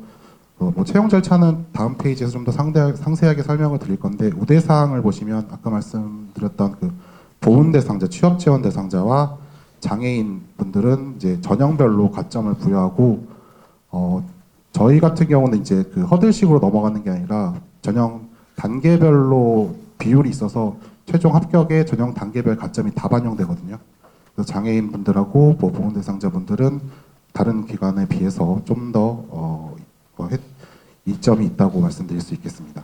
뭐 채용 절차는 다음 페이지에서 좀 더 상세하게 설명을 드릴 건데 우대 사항을 보시면 아까 말씀드렸던 그 보훈 대상자, 취업 지원 대상자와 장애인 분들은 이제 전형별로 가점을 부여하고 저희 같은 경우는 이제 그 허들식으로 넘어가는 게 아니라 전형 단계별로 비율이 있어서 최종 합격에 전형 단계별 가점이 다 반영되거든요. 그래서 장애인 분들하고 뭐 보훈 대상자 분들은 다른 기관에 비해서 좀 더 이점이 있다고 말씀드릴 수 있겠습니다.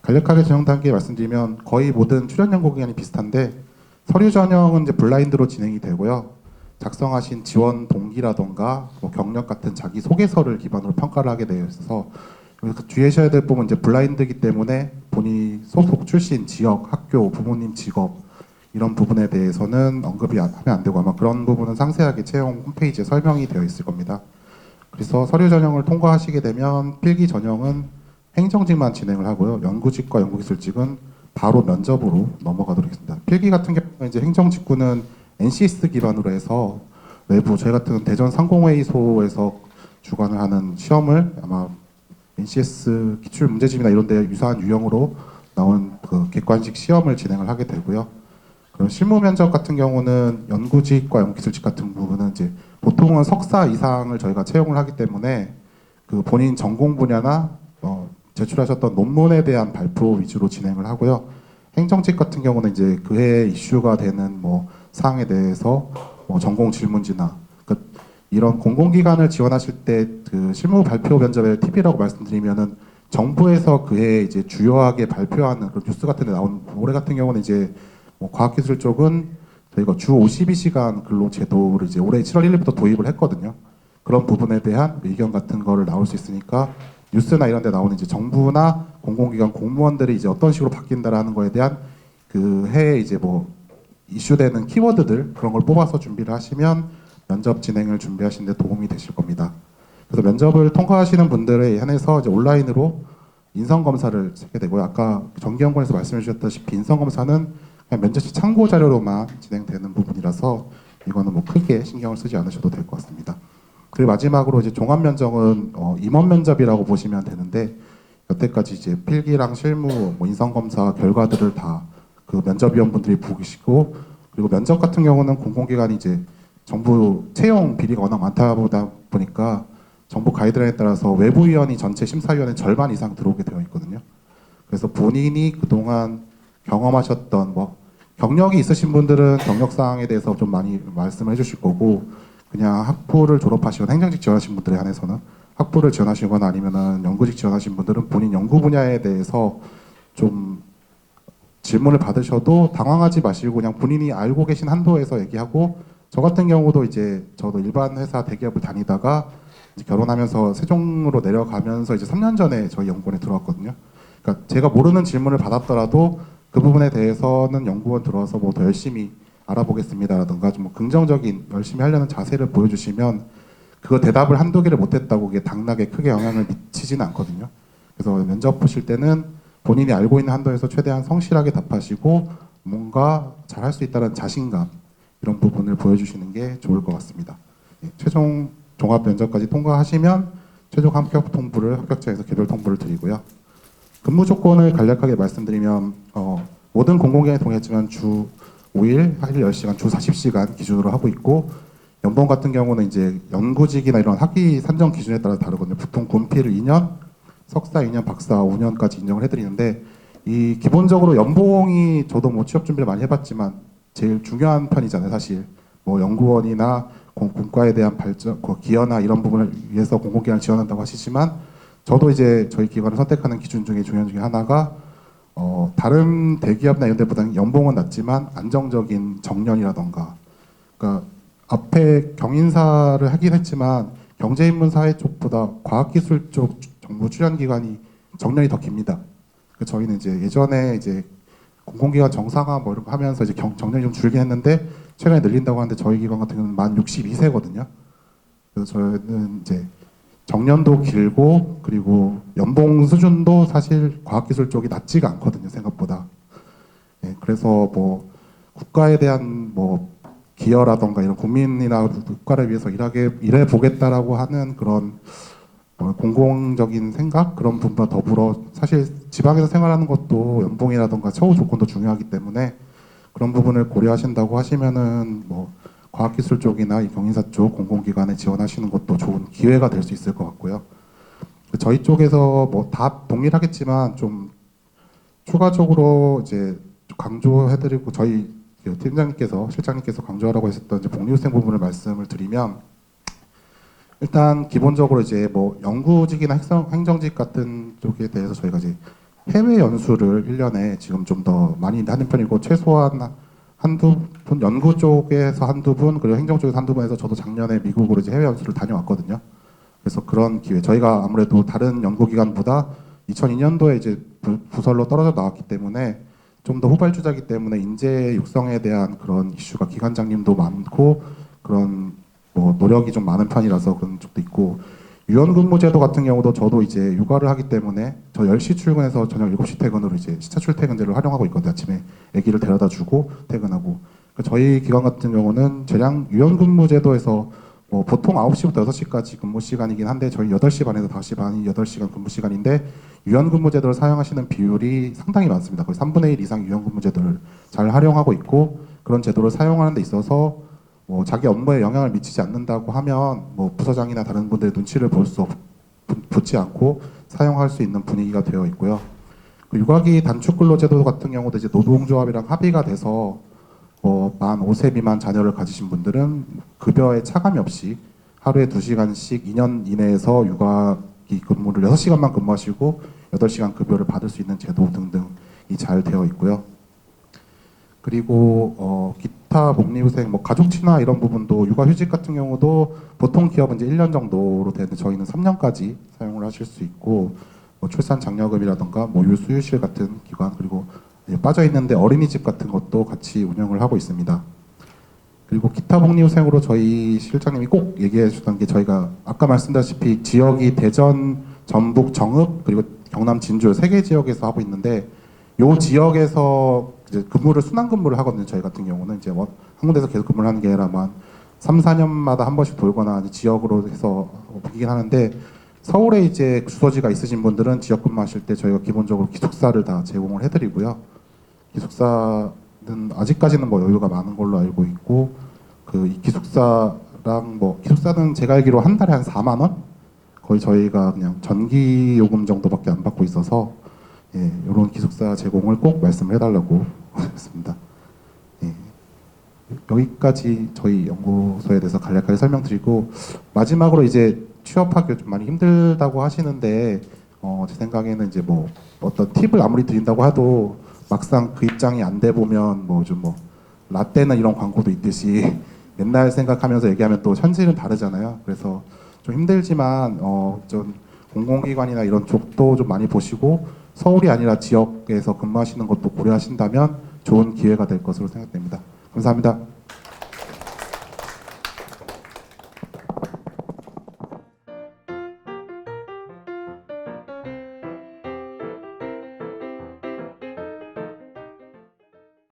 간략하게 전형 단계 말씀드리면 거의 모든 출연 연구 기간이 비슷한데 서류 전형은 이제 블라인드로 진행이 되고요. 작성하신 지원 동기라던가 뭐 경력 같은 자기 소개서를 기반으로 평가를 하게 되어 있어서 주의하셔야 될 부분은 이제 블라인드이기 때문에 본인이 소속 출신 지역, 학교, 부모님 직업 이런 부분에 대해서는 언급이 하면 안 되고 아마 그런 부분은 상세하게 채용 홈페이지에 설명이 되어 있을 겁니다. 그래서 서류 전형을 통과하시게 되면 필기 전형은 행정직만 진행을 하고요. 연구직과 연구기술직은 바로 면접으로 넘어가도록 하겠습니다. 필기 같은 경우는 이제 행정직구는 NCS 기반으로 해서 외부 저희 같은 대전 상공회의소에서 주관을 하는 시험을 아마 NCS 기출 문제집이나 이런 데 유사한 유형으로 나온 그 객관식 시험을 진행을 하게 되고요. 그럼 실무 면접 같은 경우는 연구직과 연구기술직 같은 부분은 이제 보통은 석사 이상을 저희가 채용을 하기 때문에 그 본인 전공 분야나 제출하셨던 논문에 대한 발표 위주로 진행을 하고요. 행정직 같은 경우는 이제 그해 이슈가 되는 뭐 사항에 대해서 뭐 전공 질문지나 이런 공공기관을 지원하실 때 그 실무 발표 면접의 팁이라고 말씀드리면은 정부에서 그해 이제 주요하게 발표하는 그런 뉴스 같은 데 나온 올해 같은 경우는 이제 뭐 과학기술 쪽은 저희가 주 52시간 근로 제도를 이제 올해 7월 1일부터 도입을 했거든요. 그런 부분에 대한 의견 같은 거를 나올 수 있으니까 뉴스나 이런 데 나오는 이제 정부나 공공기관 공무원들이 이제 어떤 식으로 바뀐다라는 거에 대한 그 해에 이제 뭐 이슈되는 키워드들 그런 걸 뽑아서 준비를 하시면 면접 진행을 준비하시는 데 도움이 되실 겁니다. 그래서 면접을 통과하시는 분들에 한해서 이제 온라인으로 인성검사를 쓰게 되고요. 아까 정기연구원에서 말씀해 주셨다시피 인성검사는 그냥 면접시 참고 자료로만 진행되는 부분이라서 이거는 뭐 크게 신경을 쓰지 않으셔도 될 것 같습니다. 그리고 마지막으로 이제 종합 면접은 임원 면접이라고 보시면 되는데 여태까지 이제 필기랑 실무, 뭐 인성 검사 결과들을 다 그 면접위원분들이 보시고 그리고 면접 같은 경우는 공공기관이 이제 정부 채용 비리가 워낙 많다 보니까 정부 가이드라인에 따라서 외부위원이 전체 심사위원의 절반 이상 들어오게 되어 있거든요. 그래서 본인이 그동안 경험하셨던 뭐 경력이 있으신 분들은 경력 사항에 대해서 좀 많이 말씀을 해주실 거고 그냥 학부를 졸업하시거나 행정직 지원하신 분들에 한해서는 학부를 지원하시거나 아니면은 연구직 지원하신 분들은 본인 연구 분야에 대해서 좀 질문을 받으셔도 당황하지 마시고 그냥 본인이 알고 계신 한도에서 얘기하고 저 같은 경우도 이제 저도 일반 회사 대기업을 다니다가 이제 결혼하면서 세종으로 내려가면서 이제 3년 전에 저희 연구원에 들어왔거든요. 그러니까 제가 모르는 질문을 받았더라도 그 부분에 대해서는 연구원 들어와서 뭐 더 열심히 알아보겠습니다라든가 좀 뭐 긍정적인 열심히 하려는 자세를 보여주시면 그거 대답을 한두 개를 못했다고 그게 당락에 크게 영향을 미치지는 않거든요. 그래서 면접 보실 때는 본인이 알고 있는 한도에서 최대한 성실하게 답하시고 뭔가 잘할 수 있다는 자신감 이런 부분을 보여주시는 게 좋을 것 같습니다. 최종 종합 면접까지 통과하시면 최종 합격 통보를 합격자에서 개별 통보를 드리고요. 근무 조건을 간략하게 말씀드리면 모든 공공기관이 동의했지만 주 5일, 하루 10시간, 주 40시간 기준으로 하고 있고 연봉 같은 경우는 이제 연구직이나 이런 학위 산정 기준에 따라 다르거든요. 보통 군필을 2년, 석사 2년, 박사 5년까지 인정을 해드리는데 이 기본적으로 연봉이 저도 뭐 취업 준비를 많이 해봤지만 제일 중요한 편이잖아요. 사실 뭐 연구원이나 공과에 대한 발전, 기여나 이런 부분을 위해서 공공기관을 지원한다고 하시지만 저도 이제 저희 기관을 선택하는 기준 중에 중요한 중에 하나가 다른 대기업이나 이런 데보다는 연봉은 낮지만 안정적인 정년이라던가 그러니까 앞에 경인사를 하긴 했지만 경제인문사회 쪽보다 과학기술 쪽 정부 출연기간이 정년이 더 깁니다. 저희는 이제 예전에 이제 공공기관 정상화 뭐 이런 거 하면서 이제 정년이 좀 줄긴 했는데 최근에 늘린다고 하는데 저희 기관 같은 경우는 만 62세거든요. 그래서 저희는 이제 정년도 길고 그리고 연봉 수준도 사실 과학기술 쪽이 낮지가 않거든요 생각보다. 그래서 뭐 국가에 대한 뭐 기여라던가 이런 국민이나 국가를 위해서 일해 보겠다라고 하는 그런 공공적인 생각 그런 부분과 더불어 사실 지방에서 생활하는 것도 연봉이라던가 처우 조건도 중요하기 때문에 그런 부분을 고려하신다고 하시면은 뭐 과학기술 쪽이나 이 경인사 쪽 공공기관에 지원하시는 것도 좋은 기회가 될 수 있을 것 같고요. 저희 쪽에서 뭐 다 동일하겠지만 좀 추가적으로 이제 강조해드리고 저희 팀장님께서 실장님께서 강조하라고 하셨던 이제 복리후생 부분을 말씀을 드리면 일단 기본적으로 이제 뭐 연구직이나 행정직 같은 쪽에 대해서 저희가 이제 해외 연수를 1년에 지금 좀 더 많이 하는 편이고 최소한 한두 분 연구 쪽에서 한두 분 그리고 행정 쪽에서 한두 분 해서 저도 작년에 미국으로 이제 해외 연수를 다녀왔거든요. 그래서 그런 기회 저희가 아무래도 다른 연구기관보다 2002년도에 이제 부설로 떨어져 나왔기 때문에 좀 더 후발주자이기 때문에 인재 육성에 대한 그런 이슈가 기관장님도 많고 그런 뭐 노력이 좀 많은 편이라서 그런 쪽도 있고 유연근무제도 같은 경우도 저도 이제 육아를 하기 때문에 저 10시 출근해서 저녁 7시 퇴근으로 이제 시차 출퇴근제를 활용하고 있거든요. 아침에 아기를 데려다 주고 퇴근하고 저희 기관 같은 경우는 유연근무제도에서 뭐 보통 9시부터 6시까지 근무 시간이긴 한데 저희 8시 반에서 5시 반이 8시간 근무 시간인데 유연근무제도를 사용하시는 비율이 상당히 많습니다. 거의 3분의 1 이상 유연근무제도를 잘 활용하고 있고 그런 제도를 사용하는 데 있어서 뭐 자기 업무에 영향을 미치지 않는다고 하면 뭐 부서장이나 다른 분들의 눈치를 보지 않고 사용할 수 있는 분위기가 되어 있고요. 육아기 단축근로제도 같은 경우도 이제 노동조합이랑 합의가 돼서 만 5세 미만 자녀를 가지신 분들은 급여에 차감이 없이 하루에 2시간씩 2년 이내에서 육아기 근무를 6시간만 근무하시고 8시간 급여를 받을 수 있는 제도 등등이 잘 되어 있고요. 그리고 기타 복리후생, 뭐 가족친화 이런 부분도 육아휴직 같은 경우도 보통 기업은 이제 1년 정도로 되는데 저희는 3년까지 사용을 하실 수 있고 뭐 출산 장려금이라던가 뭐 유수유실 같은 기관 그리고 빠져 있는데 어린이집 같은 것도 같이 운영을 하고 있습니다. 그리고 기타 복리후생으로 저희 실장님이 꼭 얘기해 주던 게 저희가 아까 말씀드렸다시피 지역이 대전, 전북, 정읍 그리고 경남, 진주 3개 지역에서 하고 있는데 요 지역에서 이제 순환 근무를 하거든요. 저희 같은 경우는 이제 한 군데서 계속 근무를 하는 게 아니라 한 3, 4년마다 한 번씩 돌거나 지역으로 해서 보긴 하는데 서울에 이제 주소지가 있으신 분들은 지역 근무하실 때 저희가 기본적으로 기숙사를 다 제공을 해드리고요. 기숙사는 아직까지는 뭐 여유가 많은 걸로 알고 있고 이 기숙사랑 기숙사는 제가 알기로 한 달에 한 4만 원? 거의 저희가 그냥 전기 요금 정도밖에 안 받고 있어서 이런 기숙사 제공을 꼭 말씀을 해달라고 했습니다. 여기까지 저희 연구소에 대해서 간략하게 설명드리고 마지막으로 이제 취업하기 좀 많이 힘들다고 하시는데 제 생각에는 이제 뭐 어떤 팁을 아무리 드린다고 해도 막상 그 입장이 안 돼 보면 라떼는 이런 광고도 있듯이 옛날 생각하면서 얘기하면 또 현실은 다르잖아요. 그래서 좀 힘들지만 좀 공공기관이나 이런 쪽도 좀 많이 보시고 서울이 아니라 지역에서 근무하시는 것도 고려하신다면 좋은 기회가 될 것으로 생각됩니다. 감사합니다.